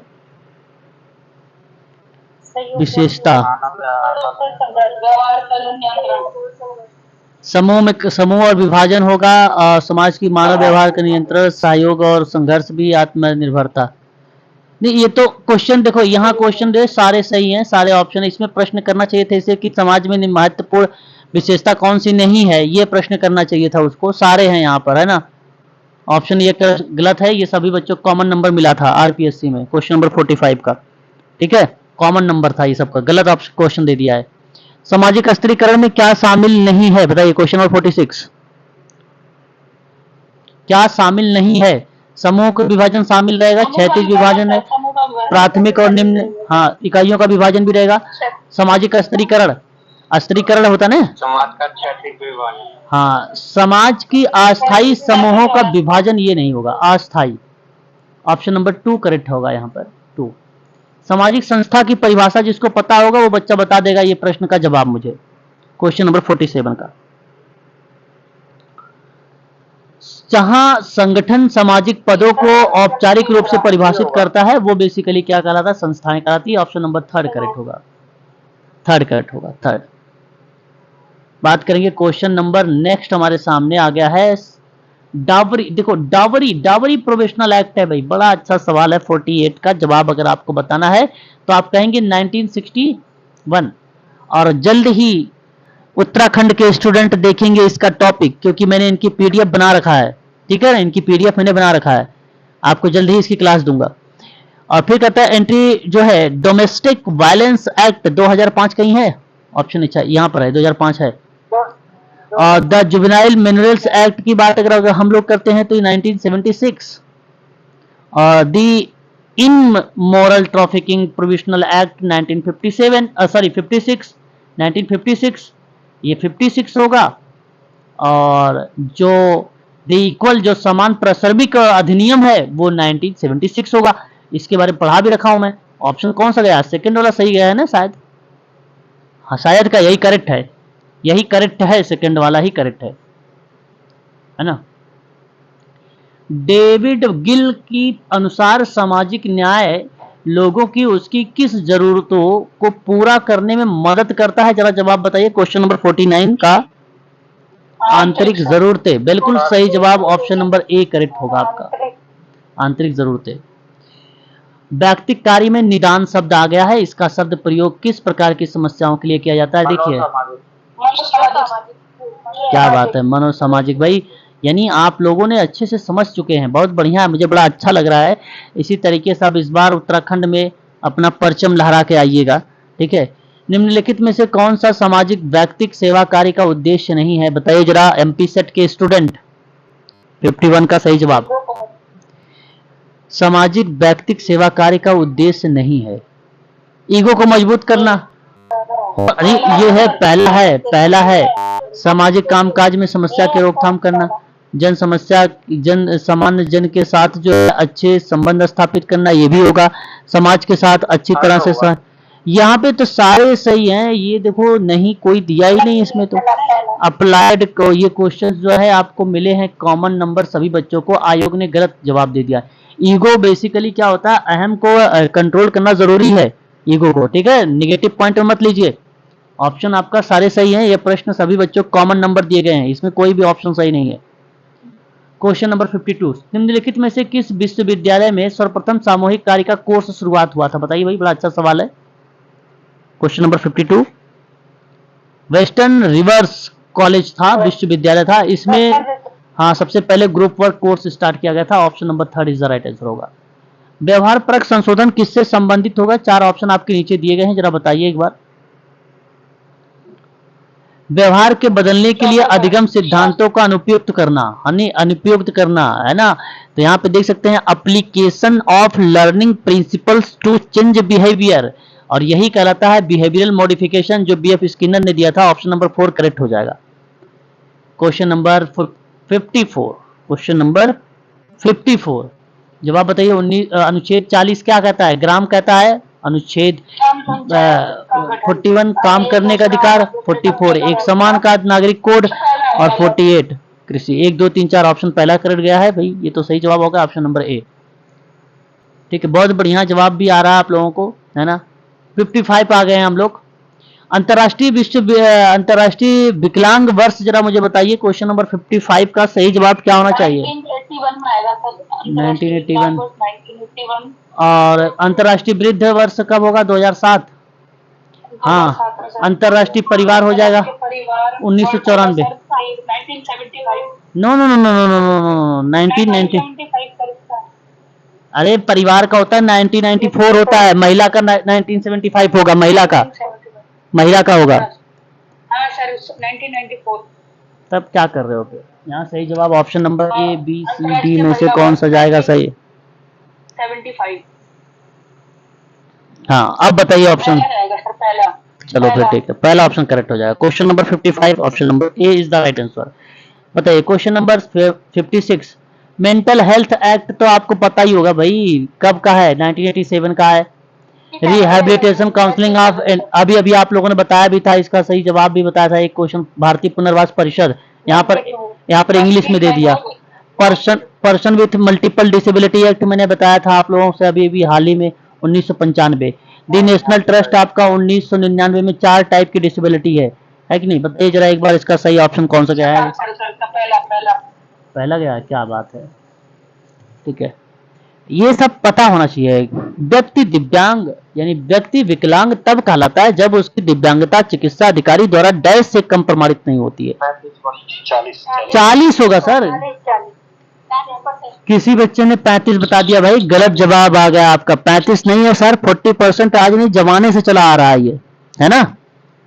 विशेषता समूह और विभाजन होगा। समाज की मानव व्यवहार का नियंत्रण, सहयोग और संघर्ष भी, आत्मनिर्भरता। नहीं, ये तो क्वेश्चन देखो, यहाँ क्वेश्चन दे सारे सही हैं, सारे ऑप्शन। इसमें प्रश्न करना चाहिए था इसे कि समाज में महत्वपूर्ण विशेषता कौन सी नहीं है, ये प्रश्न करना चाहिए था उसको। सारे हैं यहाँ पर, है ना। ऑप्शन ये गलत है। ये सभी बच्चों को कॉमन नंबर मिला था आरपीएससी में, क्वेश्चन नंबर 45 का। ठीक है, कॉमन नंबर था ये सबका। गलत ऑप्शन क्वेश्चन दे दिया है। सामाजिक स्त्रीकरण में क्या शामिल नहीं है बताइए। क्वेश्चन नंबर 46 क्या शामिल नहीं है। समूह का विभाजन शामिल रहेगा, क्षैतिज विभाजन है, प्राथमिक और निम्न हाँ इकाइयों का विभाजन भी रहेगा। सामाजिक स्त्रीकरण, स्त्रीकरण होता ना, समाज का क्षैतिज विभाजन। हाँ, समाज की अस्थायी समूहों का विभाजन ये नहीं होगा, अस्थायी। ऑप्शन नंबर 2 करेक्ट होगा यहाँ पर 2। सामाजिक संस्था की परिभाषा जिसको पता होगा वो बच्चा बता देगा ये प्रश्न का जवाब मुझे। क्वेश्चन नंबर 47 का, जहां संगठन सामाजिक पदों को औपचारिक रूप से परिभाषित करता है वो बेसिकली क्या कहलाता है, संस्थाएं कहलाती है। ऑप्शन नंबर 3 करेक्ट होगा, 3 करेक्ट होगा, 3। बात करेंगे क्वेश्चन नंबर नेक्स्ट हमारे सामने आ गया है डावरी। देखो डावरी प्रोविजनल एक्ट है भाई, बड़ा अच्छा सवाल है। 48 का जवाब अगर आपको बताना है तो आप कहेंगे 1961। और जल्द ही उत्तराखंड के स्टूडेंट देखेंगे इसका टॉपिक, क्योंकि मैंने इनकी पीडीएफ बना रखा है। ठीक है, इनकी पीडीएफ मैंने बना रखा है, आपको जल्द ही इसकी क्लास दूंगा। और फिर कहता है एंट्री जो है डोमेस्टिक वायलेंस एक्ट 2005 कहीं है, ऑप्शन अच्छा यहाँ पर है, 2005 है। और द जुवेनाइल मिनरल्स एक्ट की बात अगर हम लोग करते हैं तो 1976। और the immoral trafficking provisional act 1957, sorry 56, 1956, ये 56 होगा। और जो द इक्वल जो समान प्रसर्बिक अधिनियम है वो 1976 होगा। इसके बारे में पढ़ा भी रखा हूं मैं। ऑप्शन कौन सा गया, सेकंड वाला सही गया है ना शायद। शायद का यही करेक्ट है, यही करेक्ट है, सेकंड वाला ही करेक्ट है ना। डेविड गिल की अनुसार सामाजिक न्याय लोगों की उसकी किस जरूरतों को पूरा करने में मदद करता है, जरा जवाब बताइए। क्वेश्चन नंबर 49 का, आंतरिक जरूरतें। बिल्कुल सही जवाब, ऑप्शन नंबर ए करेक्ट होगा आपका, आंतरिक जरूरतें। व्यक्तिक कार्य में निदान शब्द आ गया है, इसका शब्द प्रयोग किस प्रकार की समस्याओं के लिए किया जाता है। देखिए क्या बात है, मनोसामाजिक। भाई यानी आप लोगों ने अच्छे से समझ चुके हैं, बहुत बढ़िया है, मुझे बड़ा अच्छा लग रहा है। इसी तरीके से आप इस बार उत्तराखंड में अपना परचम लहरा के आइएगा। ठीक है, निम्नलिखित में से कौन सा सामाजिक व्यक्तिक सेवा कार्य का उद्देश्य नहीं है बताइए जरा, एमपी सेट के स्टूडेंट। 51 का सही जवाब, सामाजिक व्यक्तिक सेवा कार्य का उद्देश्य नहीं है ईगो को मजबूत करना। अरे ये है, पहला है सामाजिक कामकाज में समस्या की रोकथाम करना, सामान्य जन के साथ जो है अच्छे संबंध स्थापित करना, ये भी होगा। समाज के साथ अच्छी तरह से यहाँ पे तो सारे सही हैं। ये देखो नहीं, कोई दिया ही नहीं इसमें तो। अप्लाइड को ये क्वेश्चन जो है आपको मिले हैं कॉमन नंबर सभी बच्चों को, आयोग ने गलत जवाब दे दिया। ईगो बेसिकली क्या होता है, अहम को कंट्रोल करना जरूरी है, ईगो को। ठीक है, निगेटिव पॉइंट मत लीजिए। ऑप्शन आपका सारे सही हैं, ये प्रश्न सभी बच्चों को कॉमन नंबर दिए गए हैं, इसमें कोई भी ऑप्शन सही नहीं है। क्वेश्चन नंबर 52, निम्नलिखित में से किस विश्वविद्यालय में सर्वप्रथम सामूहिक कार्य का कोर्स शुरुआत हुआ था बताइए भाई, बड़ा अच्छा सवाल है। Question number 52, western rivers college था, विश्वविद्यालय था। इसमें हाँ सबसे पहले ग्रुप वर्क कोर्स स्टार्ट किया गया था। Option number 3 is the right answer होगा। व्यवहार परक संशोधन किससे संबंधित होगा, 4 ऑप्शन आपके नीचे दिए गए हैं, जरा बताइए एक बार। व्यवहार के बदलने के लिए अधिगम सिद्धांतों का अनुपयुक्त करना, अनुपयुक्त करना, है ना। तो यहाँ पे देख सकते हैं application of learning principles to change behaviour, और यही कहलाता है बिहेवियरल मॉडिफिकेशन, जो बीएफ स्किनर ने दिया था। ऑप्शन नंबर 4 करेक्ट हो जाएगा। क्वेश्चन नंबर 54, क्वेश्चन नंबर 54, जवाब बताइए। अनुच्छेद 40 क्या कहता है? ग्राम कहता है। अनुच्छेद 41 काम करने का अधिकार, 44 एक समान का नागरिक कोड, और 48 कृषि। 1 2 3 4 ऑप्शन पहला करेक्ट गया है भाई, ये तो सही जवाब होगा ऑप्शन नंबर ए। ठीक है, बहुत बढ़िया जवाब भी आ रहा है आप लोगों को, है ना। 55 आ गए हैं हम लोग। अंतर्राष्ट्रीय विकलांग वर्ष जरा मुझे बताइए, क्वेश्चन नंबर 55 का सही जवाब क्या होना चाहिए? 1981 में आएगा सर। 1981 और अंतर्राष्ट्रीय वृद्ध वर्ष कब होगा? 2007। हाँ, अंतर्राष्ट्रीय परिवार हो जाएगा 1994। No no no no no no no 1990। अरे परिवार का होता है 1994 होता है, महिला का 1975 होगा, महिला का होगा। हाँ सर 1994। तब क्या कर रहे हो फिर? यहाँ सही जवाब option number A B C D में से कौन सा जाएगा सही? 75। हाँ, अब बताइए ऑप्शन। पहला। चलो फिर ठीक है, पहला ऑप्शन करेक्ट हो जाएगा। Question number 55 option number A is the right answer. बताइए question number 56। Mental Health Act तो आपको पता ही होगा भाई, कब का है? 1987 का है। रिहेबिलिटेशन काउंसलिंग ऑफ, अभी अभी आप लोगों ने बताया भी था, इसका सही जवाब भी बताया था एक क्वेश्चन। भारतीय पुनर्वास परिषद, यहाँ पर इंग्लिश में दे दिया। Person with multiple disability act मैंने बताया था आप लोगों से अभी हाल ही में 1995। दी नेशनल ट्रस्ट आपका 1999 में 4 टाइप की डिसेबिलिटी है कि नहीं? बताइए जरा एक बार इसका सही ऑप्शन कौन सा गया है? पहला गया, क्या बात है। ठीक है, ये सब पता होना चाहिए। व्यक्ति दिव्यांग यानी व्यक्ति विकलांग तब कहलाता है जब उसकी दिव्यांगता चिकित्सा अधिकारी द्वारा डैश से कम प्रमाणित नहीं होती है। 40 होगा सर। किसी बच्चे ने 35 बता दिया भाई, गलत जवाब आ गया आपका। 35 नहीं है सर, 40% आज नहीं, जमाने से चला आ रहा है ये, है ना।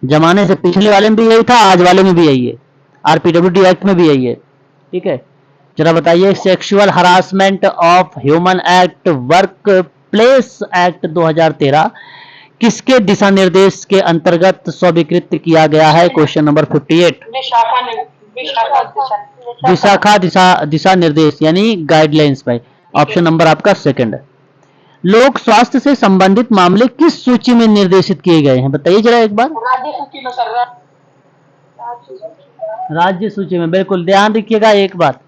जमाने से, पिछले वाले में भी यही था, आज वाले में भी यही है, आरपीडब्ल्यूडी एक्ट में भी यही है। ठीक है, जरा बताइए sexual harassment of human act, work place act 2013 किसके दिशा निर्देश के अंतर्गत स्वीकृत किया गया है? Question number 58। विशाखा दिशा निर्देश यानी गाइडलाइंस भाई, ऑप्शन नंबर आपका सेकंड। लोक स्वास्थ्य से संबंधित मामले किस सूची में निर्देशित किए गए हैं? बताइए जरा एक बार। राज्य सूची में, बिल्कुल ध्यान रखिएगा एक बात।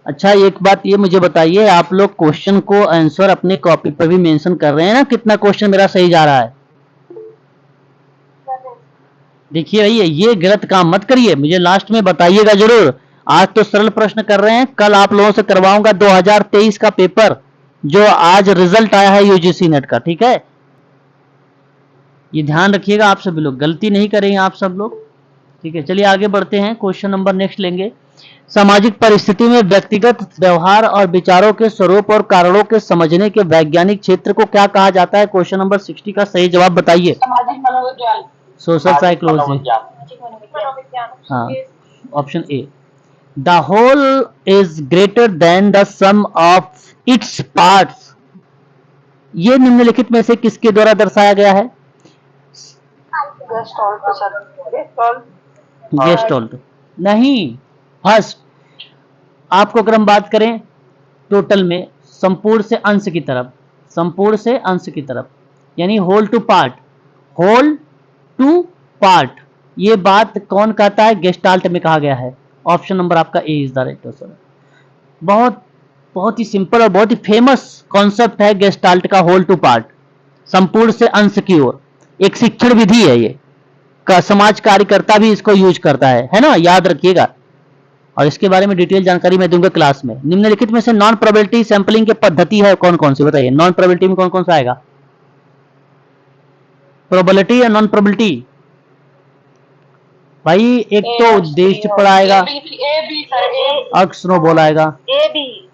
अच्छा, एक बात ये मुझे बताइए, आप लोग क्वेश्चन को आंसर अपने कॉपी पर भी मेंशन कर रहे हैं ना, कितना क्वेश्चन मेरा सही जा रहा है? देखिए भैया, ये गलत काम मत करिए, मुझे लास्ट में बताइएगा जरूर। आज तो सरल प्रश्न कर रहे हैं, कल आप लोगों से करवाऊंगा 2023 का पेपर, जो आज रिजल्ट आया है यूजीसी नेट का। ठीक है, ये ध्यान रखिएगा, आप सभी लोग गलती नहीं करेंगे आप सब लोग। ठीक है, चलिए आगे बढ़ते हैं, क्वेश्चन नंबर नेक्स्ट लेंगे। सामाजिक परिस्थिति में व्यक्तिगत व्यवहार और विचारों के स्वरूप और कारणों के समझने के वैज्ञानिक क्षेत्र को क्या कहा जाता है? क्वेश्चन नंबर 60 का सही जवाब बताइए। सामाजिक मनोविज्ञान, सोशल साइकोलॉजी। हाँ, option A. The whole is greater than the sum of its parts, ये निम्नलिखित में से किसके द्वारा दर्शाया गया है? गेस्टोल्ट नहीं। फर्स्ट, आपको अगर हम बात करें टोटल में संपूर्ण से अंश की तरफ, संपूर्ण से अंश की तरफ यानी whole to part, whole to part, ये बात कौन कहता है? गेस्टाल्ट में कहा गया है। ऑप्शन नंबर आपका ए इज द राइट आंसर। बहुत ही सिंपल और बहुत ही फेमस कॉन्सेप्ट है गेस्टाल्ट का, होल टू पार्ट, संपूर्ण से अंश की ओर। एक शिक्षण विधि है ये, का समाज कार्यकर्ता भी इसको यूज करता है ना, याद रखिएगा। और इसके बारे में डिटेल जानकारी मैं दूंगा क्लास में। निम्नलिखित में से नॉन प्रोबेबिलिटी सैंपलिंग की पद्धति है कौन कौन सी? बताइए, नॉन प्रोबेबिलिटी में कौन कौन सा आएगा? प्रोबेबिलिटी या नॉन प्रोबेबिलिटी? भाई एक तो उद्देश्य पढ़ाएगा, अक्स नो बोला आएगा,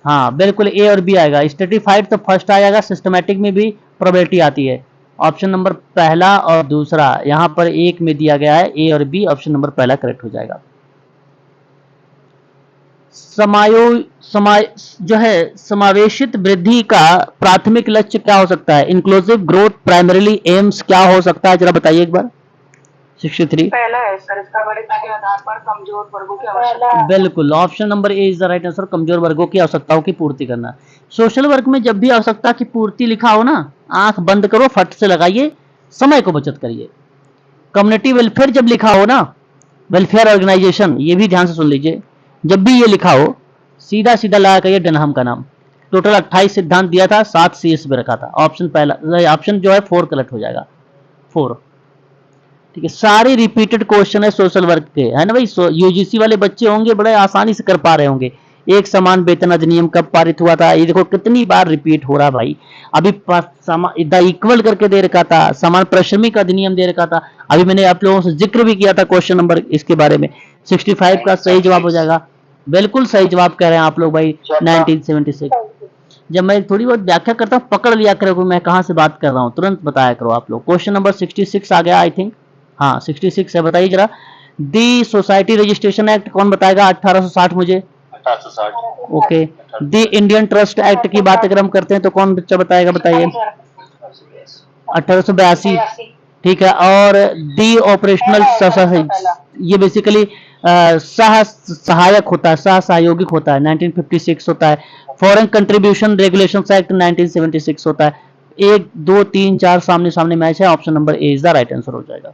हाँ बिल्कुल ए और बी आएगा। स्ट्रेटिफाइड तो फर्स्ट आ जाएगा, सिस्टमैटिक में भी प्रोबेबिलिटी आती है। ऑप्शन नंबर पहला और दूसरा यहाँ पर एक में दिया गया है, ए और बी, ऑप्शन नंबर पहला करेक्ट हो जाएगा। जो है समावेशित वृद्धि का प्राथमिक लक्ष्य क्या हो सकता है? इंक्लूसिव ग्रोथ प्राइमरीली एम्स क्या हो सकता है? जरा बताइए एक बार। 63 पहला है सर, इसका वरीयता के आधार पर कमजोर वर्गों की आवश्यकता। बिल्कुल, option number A is the right answer. कमजोर वर्गों की आवश्यकताओं की पूर्ति करना। सोशल वर्क में जब भी आवश्यकता की पूर्ति लिखा हो ना, आंख बंद करो, फट से लगाइए, समय को बचत करिए। कम्युनिटी वेलफेयर जब लिखा हो ना, वेलफेयर ऑर्गेनाइजेशन, ये भी ध्यान से सुन लीजिए, जब भी ये लिखा हो सीधा सीधा लगा करिए डनहम का नाम। टोटल 28 सिद्धांत दिया था, 7 सीएस में रखा था। ऑप्शन पहला, ऑप्शन जो है 4 करेक्ट हो जाएगा, 4। ठीक है, सारे रिपीटेड क्वेश्चन है सोशल वर्क के, है ना भाई। यूजीसी वाले बच्चे होंगे बड़े आसानी से कर पा रहे होंगे। एक समान वेतन अधिनियम कब पारित हुआ था, ये देखो कितनी बार रिपीट हो रहा भाई। अभी द इक्वल करके दे रखा था, समान पारिश्रमिक अधिनियम दे रखा था। अभी मैंने आप लोगों से जिक्र भी किया था क्वेश्चन नंबर इसके बारे में। 65 का सही जवाब हो जाएगा। बिल्कुल सही जवाब कह रहे हैं आप लोग भाई, 1976। जब मैं थोड़ी बहुत व्याख्या करता हूँ पकड़ लिया करो मैं कहाँ से बात कर रहा हूँ, तुरंत बताया करो आप लोग। क्वेश्चन नंबर 66 आ गया आई थिंक, हाँ 66 है, बताइए जरा। दी सोसाइटी रजिस्ट्रेशन एक्ट कौन बताएगा? 1860 मुझे। 1860। ओके। दी इंडियन ट्रस्ट एक्ट की बात अगर हम करते हैं तो कौन बच्चा बताएगा, बताइए। 1882। ठीक है। और दी ऑपरेशनल, ये बेसिकली सह सहायक होता है, सह सहयोगिक होता है, 1956 होता है। फॉरेन कंट्रीब्यूशन रेगुलेशन एक्ट 1976 होता है। 1 2 3 4 सामने सामने मैच है। Option number A is the right answer हो जाएगा।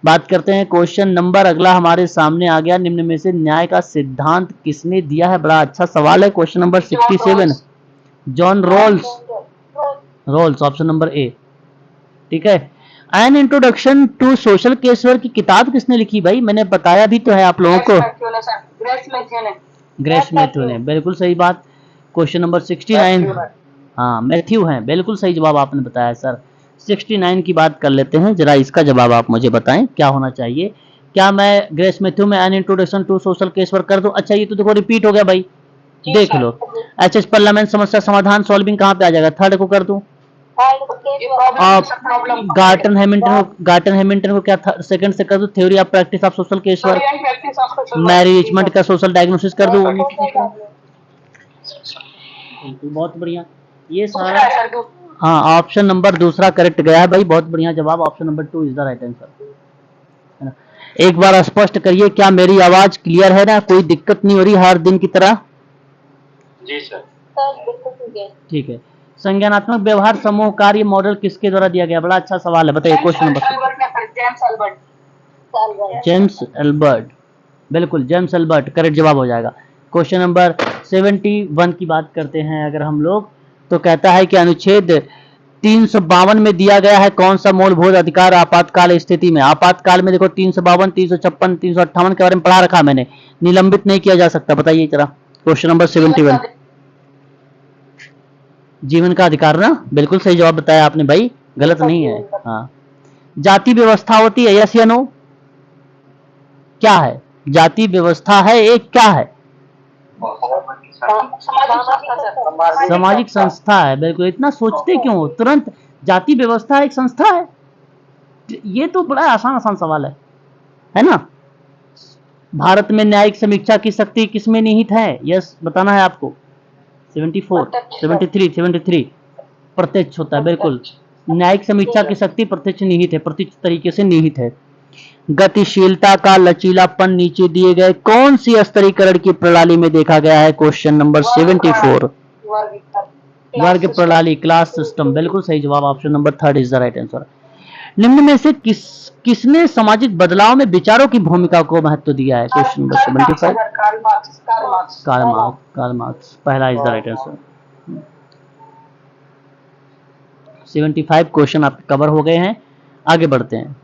बात करते हैं क्वेश्चन नंबर अगला हमारे सामने आ गया, निम्न में से न्याय का सिद्धांत किसने दिया है? बड़ा अच्छा सवाल है। Question number 67, John Rawls. Rawls, option number A. ठीक है। An introduction to social casework की किताब किसने लिखी भाई? मैंने बताया भी तो है आप लोगों को, ग्रेस मैथ्यू ने। बिल्कुल सही बात। क्वेश्चन नंबर 69, हाँ मैथ्यू हैं, बिल्कुल सही जवाब आपने बताया सर। 69 की बात कर लेते हैं, जरा इसका जवाब आप मुझे बताएं क्या होना चाहिए। क्या मैं ग्रेस मैथ्यू में an introduction to social casework कर दूं? अच्छा ये तो देखो रिपीट हो गया भाई, देख लो। एच एस पार्लियामेंट समस्या समाधान सॉल्विंग कहाँ पे आ जाएगा? थर्ड को कर दूं। गार्टन हैमिल्टन को क्या सेकंड से कर दूं? Theory of practice of social casework. Mary Richmond का सोशल डायग्नोसिस कर दूं। बहुत बढ़िया, ये सारा, हाँ ऑप्शन नंबर दूसरा करेक्ट गया है भाई, बहुत बढ़िया जवाब। Option number 2 is the right answer, है ना। एक बार स्पष्ट करिए, क्या मेरी आवाज क्लियर है ना? कोई दिक्कत नहीं हो रही हर दिन की तरह? जी सर। ठीक है। संज्ञानात्मक व्यवहार समूह कार्य मॉडल किसके द्वारा दिया गया? बड़ा अच्छा सवाल है, बताइए। Question number, James Albert. बिल्कुल जेम्स एल्बर्ट करेक्ट जवाब हो जाएगा। क्वेश्चन नंबर 71 की बात करते हैं अगर हम लोग, तो कहता है कि अनुच्छेद 352 में दिया गया है कौन सा मूलभूत अधिकार आपातकाल स्थिति में? आपातकाल में देखो 352, 356, 358 के बारे में पढ़ा रखा मैंने, निलंबित नहीं किया जा सकता। बताइए जरा। क्वेश्चन नंबर 71, जीवन का अधिकार ना, बिल्कुल सही जवाब बताया आपने भाई, गलत नहीं है। हाँ। जाति व्यवस्था होती है, यस या नो? क्या है? जाति व्यवस्था है एक, क्या है? सामाजिक संस्था है, बिल्कुल। इतना सोचते क्यों हो? तुरंत जाति व्यवस्था एक संस्था है, ये तो बड़ा आसान आसान सवाल है ना। भारत में न्यायिक समीक्षा की शक्ति किसमें निहित है? यस बताना है आपको। 74, 73 प्रत्यक्ष होता है, बिल्कुल। न्यायिक समीक्षा की शक्ति प्रत्यक्ष निहित है, प्रत्यक्ष तरीके से निहित है। गतिशीलता का लचीलापन नीचे दिए गए कौन सी स्तरीकरण की प्रणाली में देखा गया है? क्वेश्चन नंबर 74, वर्ग प्रणाली, क्लास सिस्टम, बिल्कुल सही जवाब। Option number 3 is the right answer. निम्न में से किसने सामाजिक बदलाव में विचारों की भूमिका को महत्व दिया है? क्वेश्चन नंबर 75, कार्ल मार्क्स पहला is the right answer. 75 question आपके कवर हो गए हैं। आगे बढ़ते हैं।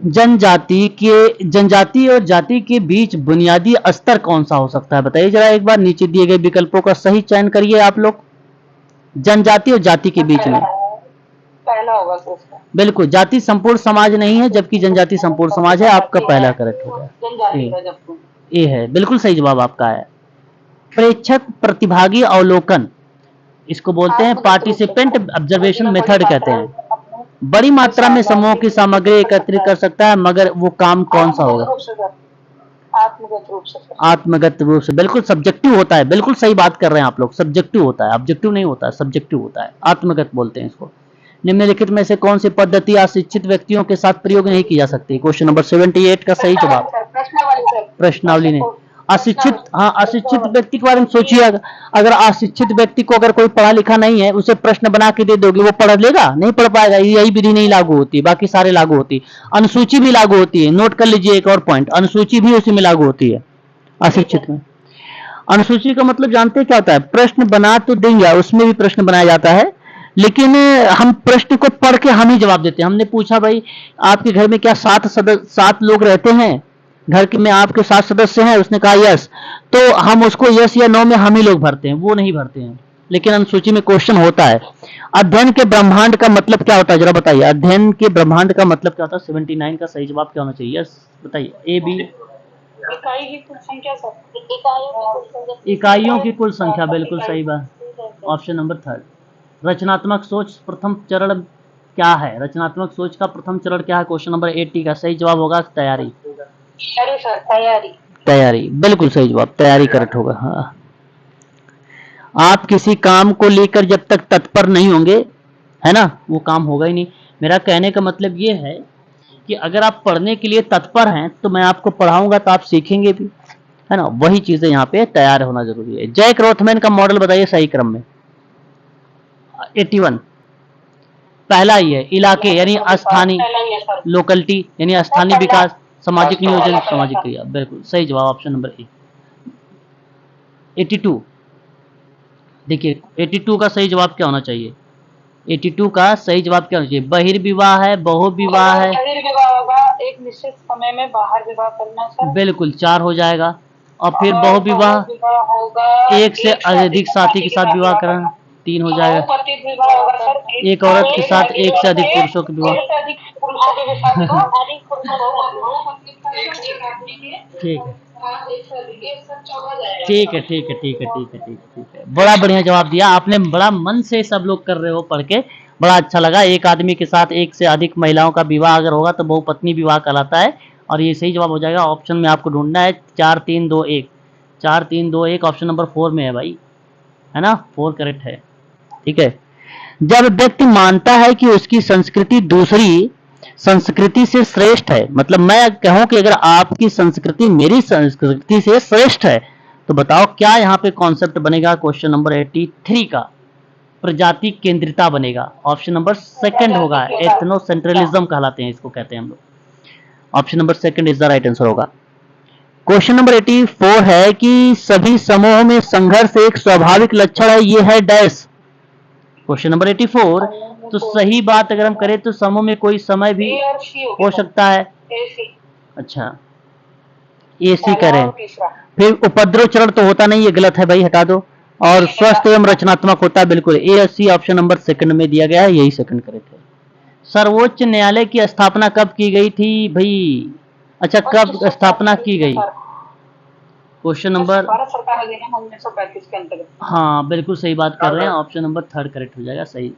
जनजाति और जाति के बीच बुनियादी स्तर कौन सा हो सकता है? बताइए जरा एक बार। नीचे दिए गए विकल्पों का सही चयन करिए आप लोग। जनजाति और जाति के बीच में पहला होगा। बिल्कुल, जाति संपूर्ण समाज नहीं है, जबकि जनजाति संपूर्ण समाज है। आपका पहला करेक्ट हो गया, ए है, बिल्कुल सही जवाब आपका है। प्रेक्षक प्रतिभागी अवलोकन, इसको बोलते हैं पार्टिसिपेंट ऑब्जर्वेशन मेथड कहते हैं। बड़ी मात्रा में समूह की सामग्री एकत्रित कर सकता है, मगर वो काम कौन सा होगा? आत्मगत रूप से, बिल्कुल सब्जेक्टिव होता है, बिल्कुल सही बात कर रहे हैं आप लोग। सब्जेक्टिव होता है, ऑब्जेक्टिव नहीं होता है, सब्जेक्टिव होता है, आत्मगत बोलते हैं इसको। निम्नलिखित में से कौन सी पद्धति अशिक्षित व्यक्तियों के साथ प्रयोग नहीं की जा सकती? क्वेश्चन नंबर 78 का सही जवाब सर प्रश्नावली सर प्रश्नावली ने अशिक्षित, हाँ अशिक्षित व्यक्ति के बारे में सोचिए। अगर अशिक्षित व्यक्ति को अगर कोई पढ़ा लिखा नहीं है, उसे प्रश्न बना के दे दोगे, वो पढ़ लेगा? नहीं पढ़ पाएगा। यही विधि नहीं लागू होती, बाकी सारे लागू होती। अनुसूची भी लागू होती है, नोट कर लीजिए एक और पॉइंट, अनुसूची भी उसी में लागू होती है अशिक्षित में। अनुसूची का मतलब जानते क्या होता है? प्रश्न बना तो देंगे, उसमें भी प्रश्न बनाया जाता है, लेकिन हम प्रश्न को पढ़ के हम ही जवाब देते हैं। हमने पूछा भाई आपके घर में क्या 7 लोग रहते हैं, घर के में आपके 7 सदस्य हैं, उसने कहा यस, तो हम उसको यस या नो में हम ही लोग भरते हैं, वो नहीं भरते हैं। लेकिन अनुसूची में क्वेश्चन होता है अध्ययन के ब्रह्मांड का मतलब क्या होता है, जरा बताइए। अध्ययन के ब्रह्मांड का मतलब क्या होता है? 79 का सही जवाब क्या होना चाहिए? यस बताइए। ए बी इकाई की कुल संख्या सर। इकाइयों की कुल संख्या, बिल्कुल सही बात। Option number 3। रचनात्मक सोच प्रथम चरण क्या है? रचनात्मक सोच का प्रथम चरण क्या है? क्वेश्चन नंबर 80 का सही जवाब होगा तैयारी। तैयारी सर, तैयारी। तैयारी बिल्कुल सही जवाब, तैयारी करेक्ट होगा। हाँ, आप किसी काम को लेकर जब तक तत्पर नहीं होंगे, है ना, वो काम होगा ही नहीं। मेरा कहने का मतलब ये है कि अगर आप पढ़ने के लिए तत्पर हैं तो मैं आपको पढ़ाऊंगा तो आप सीखेंगे भी, है ना। वही चीजें यहाँ पे तैयार होना जरूरी है। जैक रोथमैन का मॉडल बताइए सही क्रम में। 81 पहला ही है, इलाके यानी स्थानीय, लोकलिटी यानी स्थानीय विकास, सामाजिक नियोजन, सामाजिक क्रिया, बिल्कुल सही जवाब ऑप्शन नंबर ए। 82 देखिए 82 का सही जवाब क्या होना चाहिए? 82 का सही जवाब क्या होना चाहिए? बहिर्विवाह है, बहुविवाह है, बहिर्विवाह होगा, एक निश्चित समय में बाहर विवाह करना सर। बिल्कुल 4 हो जाएगा। और फिर बहुविवाह होगा, एक से अधिक साथी के साथ विवाह करना, 3 हो जाएगा। बहुपतित विवाह होगा सर, एक औरत के साथ एक से अधिक पुरुषों के विवाह। एक से अधिक पुरुषों के साथ ठीक है, ठीक है, ठीक है, ठीक है, ठीक है, ठीक है, ठीक है। बड़ा बढ़िया जवाब दिया आपने, बड़ा मन से सब लोग कर रहे हो, पढ़ के बड़ा अच्छा लगा। एक आदमी के साथ एक से अधिक महिलाओं का विवाह अगर होगा तो बहुपत्नी विवाह कहलाता है, और ये सही जवाब हो जाएगा। ऑप्शन में आपको ढूंढना है 4 3 2 1, 4 3 2 1 ऑप्शन नंबर 4 में है भाई, है ना, 4 करेक्ट है। ठीक है, जब व्यक्ति मानता है कि उसकी संस्कृति दूसरी संस्कृति से श्रेष्ठ है, मतलब मैं कहूं कि अगर आपकी संस्कृति मेरी संस्कृति से श्रेष्ठ है, तो बताओ क्या यहाँ पे कॉन्सेप्ट बनेगा? क्वेश्चन नंबर 83 का प्रजाति केंद्रिता बनेगा। ऑप्शन नंबर 2 होगा, एथनो सेंट्रलिज्म कहलाते हैं इसको, कहते हैं हम लोग। Option number 2 is the right answer होगा। क्वेश्चन नंबर 84 है कि सभी समूहों में संघर्ष एक स्वाभाविक लक्षण है, ये है डैश। क्वेश्चन नंबर 84, तो सही बात अगर हम करें तो समूह में कोई समय भी हो सकता है। अच्छा, एसी करें, फिर उपद्रव चरण तो होता नहीं, ये गलत है भाई, हटा दो। और स्वस्थ एवं रचनात्मक होता है, बिल्कुल ए ऑप्शन नंबर 2 में दिया गया है, यही 2 करे थे। सर्वोच्च न्यायालय की स्थापना कब की गई थी भाई? अच्छा, कब स्थापना की गई? क्वेश्चन नंबर, भारत सरकार ने 1935 के अंतर्गत। हाँ बिल्कुल सही बात कर रहे हैं, ऑप्शन नंबर 3 करेक्ट हो जाएगा सही।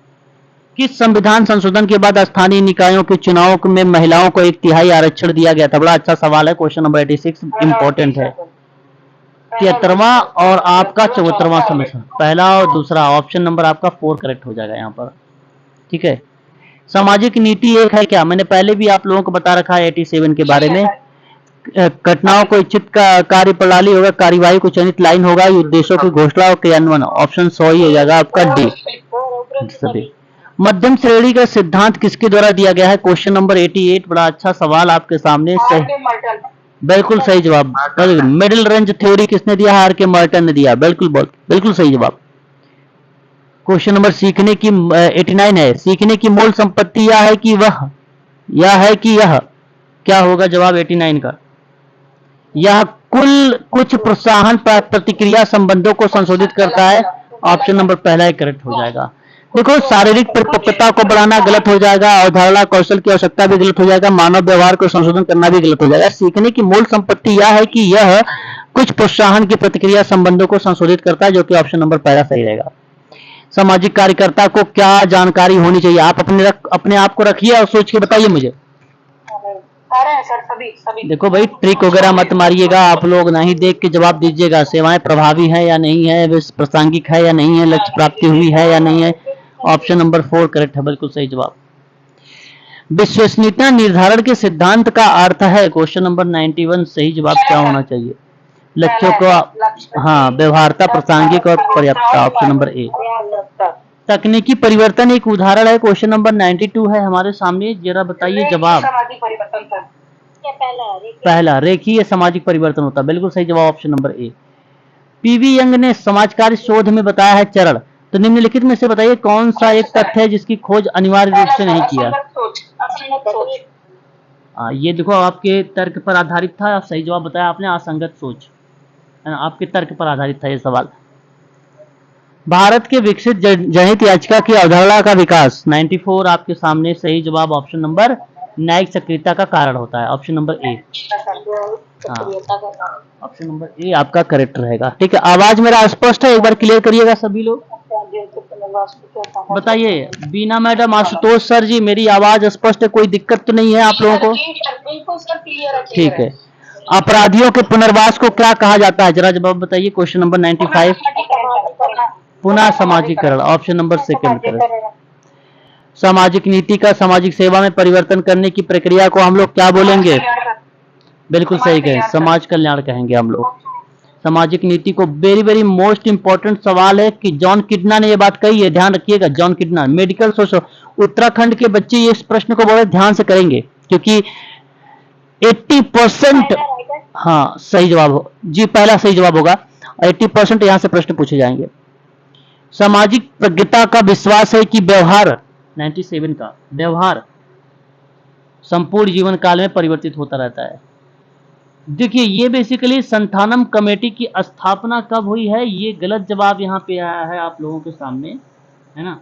किस संविधान संशोधन के बाद स्थानीय निकायों के चुनाव में महिलाओं को 1/3 आरक्षण दिया गया था? बड़ा अच्छा सवाल है, क्वेश्चन नंबर 86 इंपॉर्टेंट है। 73वां और आपका 74वां संशोधन, पहला और दूसरा, ऑप्शन नंबर आपका 4 करेक्ट हो जाएगा यहाँ पर। ठीक है, सामाजिक नीति एक है क्या? मैंने पहले भी आप लोगों को बता रखा है 87 के बारे में। घटनाओं को इच्छित कार्य प्रणाली होगा, कार्यवाही को चयनित लाइन होगा, उद्देश्यों की घोषणा और क्रियान्वयन, ऑप्शन 100 ही हो जाएगा आपका डी सभी। मध्यम श्रेणी का सिद्धांत किसके द्वारा दिया गया है? क्वेश्चन नंबर 88, बड़ा अच्छा सवाल आपके सामने, सही बिल्कुल सही जवाब। मिडिल रेंज थ्योरी किसने दिया है? आर के मार्टन ने दिया, बिल्कुल सही जवाब। क्वेश्चन नंबर सीखने की 89 है, सीखने की मूल संपत्ति यह है कि वह, यह है कि यह, क्या होगा जवाब 89 का? यह कुल कुछ प्रोत्साहन प्रतिक्रिया संबंधों को संशोधित करता है, ऑप्शन नंबर पहला ही करेक्ट हो जाएगा। देखो, शारीरिक परिपक्वता को बढ़ाना गलत हो जाएगा, अवधारणा कौशल की आवश्यकता भी गलत हो जाएगा, मानव व्यवहार को संशोधन करना भी गलत हो जाएगा। सीखने की मूल संपत्ति यह है कि यह कुछ प्रोत्साहन की प्रतिक्रिया संबंधों को संशोधित करता है, जो कि ऑप्शन नंबर पहला सही रहेगा। सामाजिक कार्यकर्ता को क्या जानकारी होनी चाहिए? आप अपने आप को रखिए और सोच के बताइए मुझे। सर सभी। देखो भाई, ट्रिक वगैरह मत मारिएगा आप लोग, नहीं देख के जवाब दीजिएगा। सेवाएं प्रभावी है या नहीं है, प्रासंगिक है या नहीं है, लक्ष्य प्राप्ति हुई है या नहीं है, ऑप्शन नंबर 4 करेक्ट है, बिल्कुल सही जवाब। विश्वसनीयता निर्धारण के सिद्धांत का अर्थ है, क्वेश्चन नंबर 91 सही जवाब क्या होना चाहिए? लक्ष्यों को, हाँ, व्यवहार्यता, प्रासंगिक और पर्याप्तता, ऑप्शन नंबर ए। तकनीकी परिवर्तन एक उदाहरण है, क्वेश्चन नंबर 92 है हमारे सामने, जरा बताइए जवाब। सामाजिक परिवर्तन सर। पहला रेखीय सामाजिक परिवर्तन होता है, बिल्कुल सही जवाब, ऑप्शन नंबर ए। पीवी यंग ने समाजकारी शोध में बताया है चरण, तो निम्नलिखित में से बताइए कौन सा एक तथ्य है जिसकी खोज अनिवार्य रूप से नहीं किया? ये देखो आपके तर्क पर आधारित था, सही जवाब बताया आपने, असंगत सोच, है ना, आपके तर्क पर आधारित था ये सवाल। भारत के विकसित जनहित याचिका की अवधारणा का विकास, 94 आपके सामने, सही जवाब ऑप्शन नंबर न्यायिक सक्रियता का कारण होता है, ऑप्शन नंबर ए। हाँ, ऑप्शन नंबर ए आपका करेक्ट रहेगा। ठीक है, आवाज मेरा स्पष्ट है? एक बार क्लियर करिएगा सभी लोग, बताइए। बीना मैडम, आशुतोष सर जी, मेरी आवाज स्पष्ट है, कोई दिक्कत तो नहीं है आप लोगों को? ठीक है। अपराधियों के पुनर्वास को क्या कहा जाता है, जरा जवाब बताइए, क्वेश्चन नंबर 95। पुनः सामाजिकरण, ऑप्शन नंबर सेकंड करेक्ट। सामाजिक नीति का सामाजिक सेवा में परिवर्तन करने की प्रक्रिया को हम लोग क्या बोलेंगे? बिल्कुल सही कहें, समाज कल्याण कहेंगे हम लोग। सामाजिक नीति को, वेरी वेरी मोस्ट इंपॉर्टेंट सवाल है कि जॉन किडना ने ये बात कही है, ध्यान रखिएगा। जॉन किडना, मेडिकल सोशल, उत्तराखंड के बच्चे इस प्रश्न को बड़े ध्यान से करेंगे क्योंकि 80%, हाँ सही जवाब जी, पहला सही जवाब होगा। 80% यहां से प्रश्न पूछे जाएंगे। सामाजिक प्रज्ञता का विश्वास है कि व्यवहार, 97 का, व्यवहार संपूर्ण जीवन काल में परिवर्तित होता रहता है। देखिए, ये बेसिकली संथानम कमेटी की स्थापना कब हुई है, ये गलत जवाब यहाँ पे आया है आप लोगों के सामने, है ना।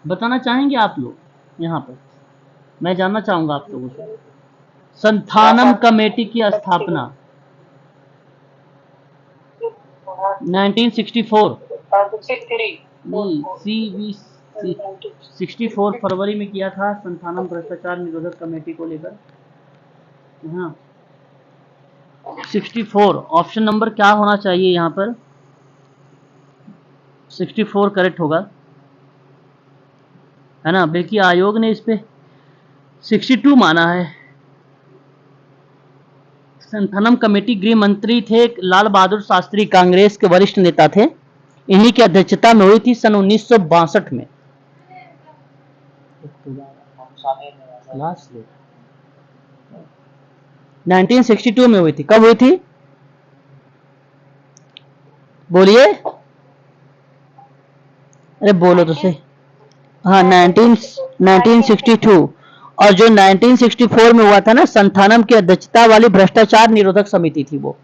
बताना चाहेंगे आप लोग यहाँ पर? मैं जानना चाहूंगा आप लोगों से, संथानम कमेटी की स्थापना 1964 नहीं, 64 फरवरी में किया था, संथानम भ्रष्टाचार निरोधक कमेटी को लेकर। हाँ, 64 ऑप्शन नंबर क्या होना चाहिए यहाँ पर? 64 करेक्ट होगा, है ना। बल्कि आयोग ने इस पे 62 माना है। संथानम कमेटी गृह मंत्री थे लाल बहादुर शास्त्री, कांग्रेस के वरिष्ठ नेता थे, इन्हीं की अध्यक्षता में हुई थी सन 1962 में। 1962 में हुई थी। कब हुई थी बोलिए? अरे बोलो तो सही। हाँ, 1962। और जो 1964 में हुआ था ना, संथानम की अध्यक्षता वाली भ्रष्टाचार निरोधक समिति थी, वो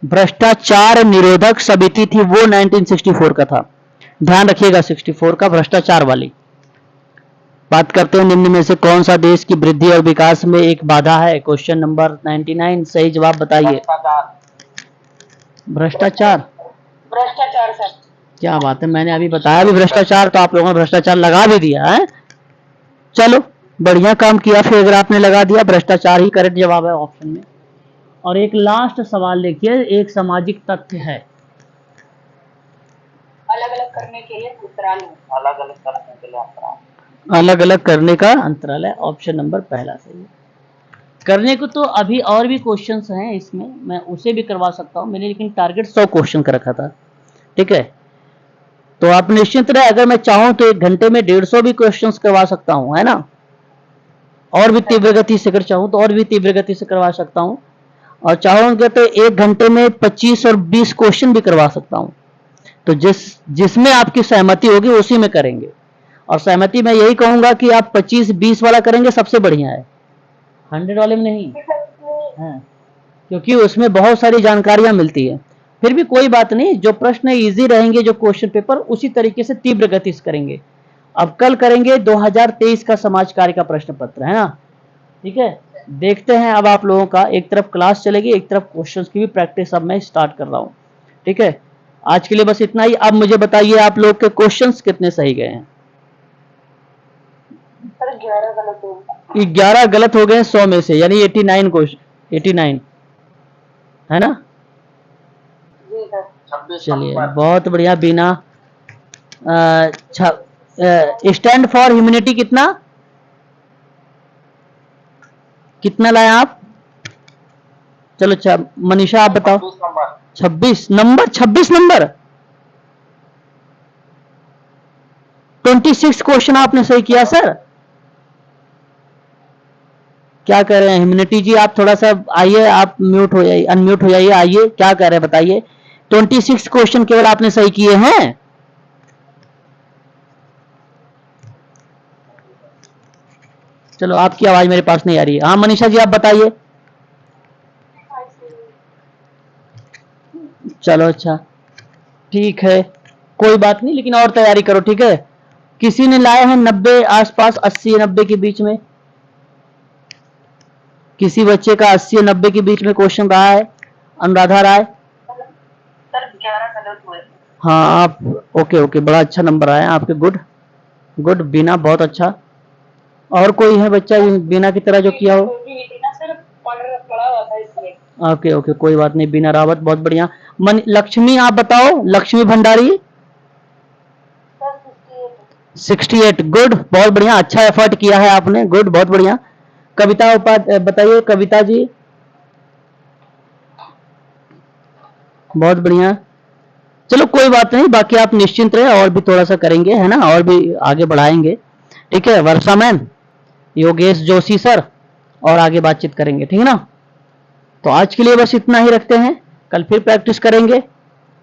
भ्रष्टाचार निरोधक समिति थी, वो 1964 का था। ध्यान रखिएगा, 64 का भ्रष्टाचार वाली। बात करते हैं निम्न में से कौन सा देश की वृद्धि और विकास में एक बाधा है, क्वेश्चन नंबर 99 सही जवाब बताइए। भ्रष्टाचार, भ्रष्टाचार सर। क्या बात है, मैंने अभी बताया भी भ्रष्टाचार, तो आप लोगों ने भ्रष्टाचार लगा भी दिया है। चलो बढ़िया काम किया, फिर अगर आपने लगा दिया, भ्रष्टाचार ही करेक्ट जवाब है ऑप्शन में। और एक लास्ट सवाल देखिए, एक सामाजिक तथ्य है, अलग अलग करने के लिए अंतराल, अलग अलग करने के लिए अंतराल, अलग अलग करने का अंतराल है, ऑप्शन नंबर पहला सही है। करने को तो अभी और भी क्वेश्चंस हैं इसमें, मैं उसे भी करवा सकता हूं, मैंने लेकिन टारगेट 100 क्वेश्चन का रखा था। ठीक है, तो आप निश्चित रहे, अगर मैं चाहूं तो 1 घंटे में 150 भी क्वेश्चंस करवा सकता हूं, है ना। और भी तीव्र गति से, अगर चाहूं तो और भी तीव्र गति से करवा सकता हूं, और चाहूंगा तो 1 घंटे में 25 और 20 क्वेश्चन भी करवा सकता हूं। तो जिसमें आपकी सहमति होगी उसी में करेंगे। और सहमति मैं यही कहूंगा कि आप 25-20 वाला करेंगे, सबसे बढ़िया है, 100 वाले में नहीं है, क्योंकि उसमें बहुत सारी जानकारियां मिलती है। फिर भी कोई बात नहीं, जो प्रश्न इजी रहेंगे, जो क्वेश्चन पेपर, उसी तरीके से तीव्र गति से करेंगे। अब कल करेंगे 2023 का समाज कार्य का प्रश्न पत्र, है ना। ठीक है, देखते हैं अब आप लोगों का, एक तरफ क्लास चलेगी, एक तरफ क्वेश्चंस की भी प्रैक्टिस अब मैं स्टार्ट कर रहा हूं। ठीक है, आज के लिए बस इतना ही। अब मुझे बताइए आप लोग के क्वेश्चंस कितने सही गए हैं? 11 गलत हो गए 100 में से, यानी 89 क्वेश्चन, 89, है ना। चलिए बहुत बढ़िया। बीना स्टैंड फॉर ह्यूमैनिटी कितना कितना लाए आप? चलो अच्छा मनीषा आप बताओ। 26 नंबर। 26 नंबर 26 क्वेश्चन आपने सही किया सर। क्या कह रहे हैं ह्यूमैनिटी जी? आप थोड़ा सा आइए, आप म्यूट हो जाइए, अनम्यूट हो जाइए, आइए क्या कह रहे हैं बताइए। 26 क्वेश्चन केवल आपने सही किए हैं। चलो आपकी आवाज मेरे पास नहीं आ रही है। हाँ मनीषा जी आप बताइए। चलो अच्छा ठीक है कोई बात नहीं, लेकिन और तैयारी करो ठीक है। किसी ने लाए हैं 90 आसपास, 80 90 के बीच में, किसी बच्चे का 80 90 के बीच में क्वेश्चन रहा है? अनुराधा राय। सर 11 गलत हुए। हाँ आप ओके ओके, बड़ा अच्छा नंबर आया आपके, गुड गुड। बीना बहुत अच्छा। और कोई है बच्चा बीना की तरह जो किया हो? सर पढ़ा हुआ था इसलिए। ओके ओके कोई बात नहीं, बीना रावत बहुत बढ़िया। लक्ष्मी आप बताओ, लक्ष्मी भंडारी। सर 68 गुड, बहुत बढ़िया, अच्छा एफर्ट किया है आपने, गुड बहुत बढ़िया। कविता बताइए कविता जी। बहुत बढ़िया। चलो कोई बात नहीं, बाकी आप निश्चिंत रहे, और भी थोड़ा सा करेंगे है ना, और भी आगे बढ़ाएंगे ठीक है। वर्षा मैम, योगेश जोशी सर, और आगे बातचीत करेंगे ठीक है ना। तो आज के लिए बस इतना ही रखते हैं, कल फिर प्रैक्टिस करेंगे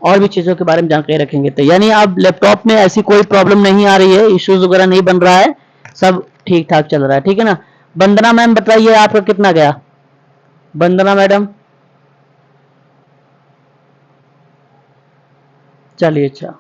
और भी चीजों के बारे में जानकारी रखेंगे। तो यानी अब लैपटॉप में ऐसी कोई प्रॉब्लम नहीं आ रही है, इश्यूज वगैरह नहीं बन रहा है, सब ठीक ठाक चल रहा है ठीक है ना। वंदना मैम बताइए आपका कितना गया? वंदना मैडम चलिए अच्छा।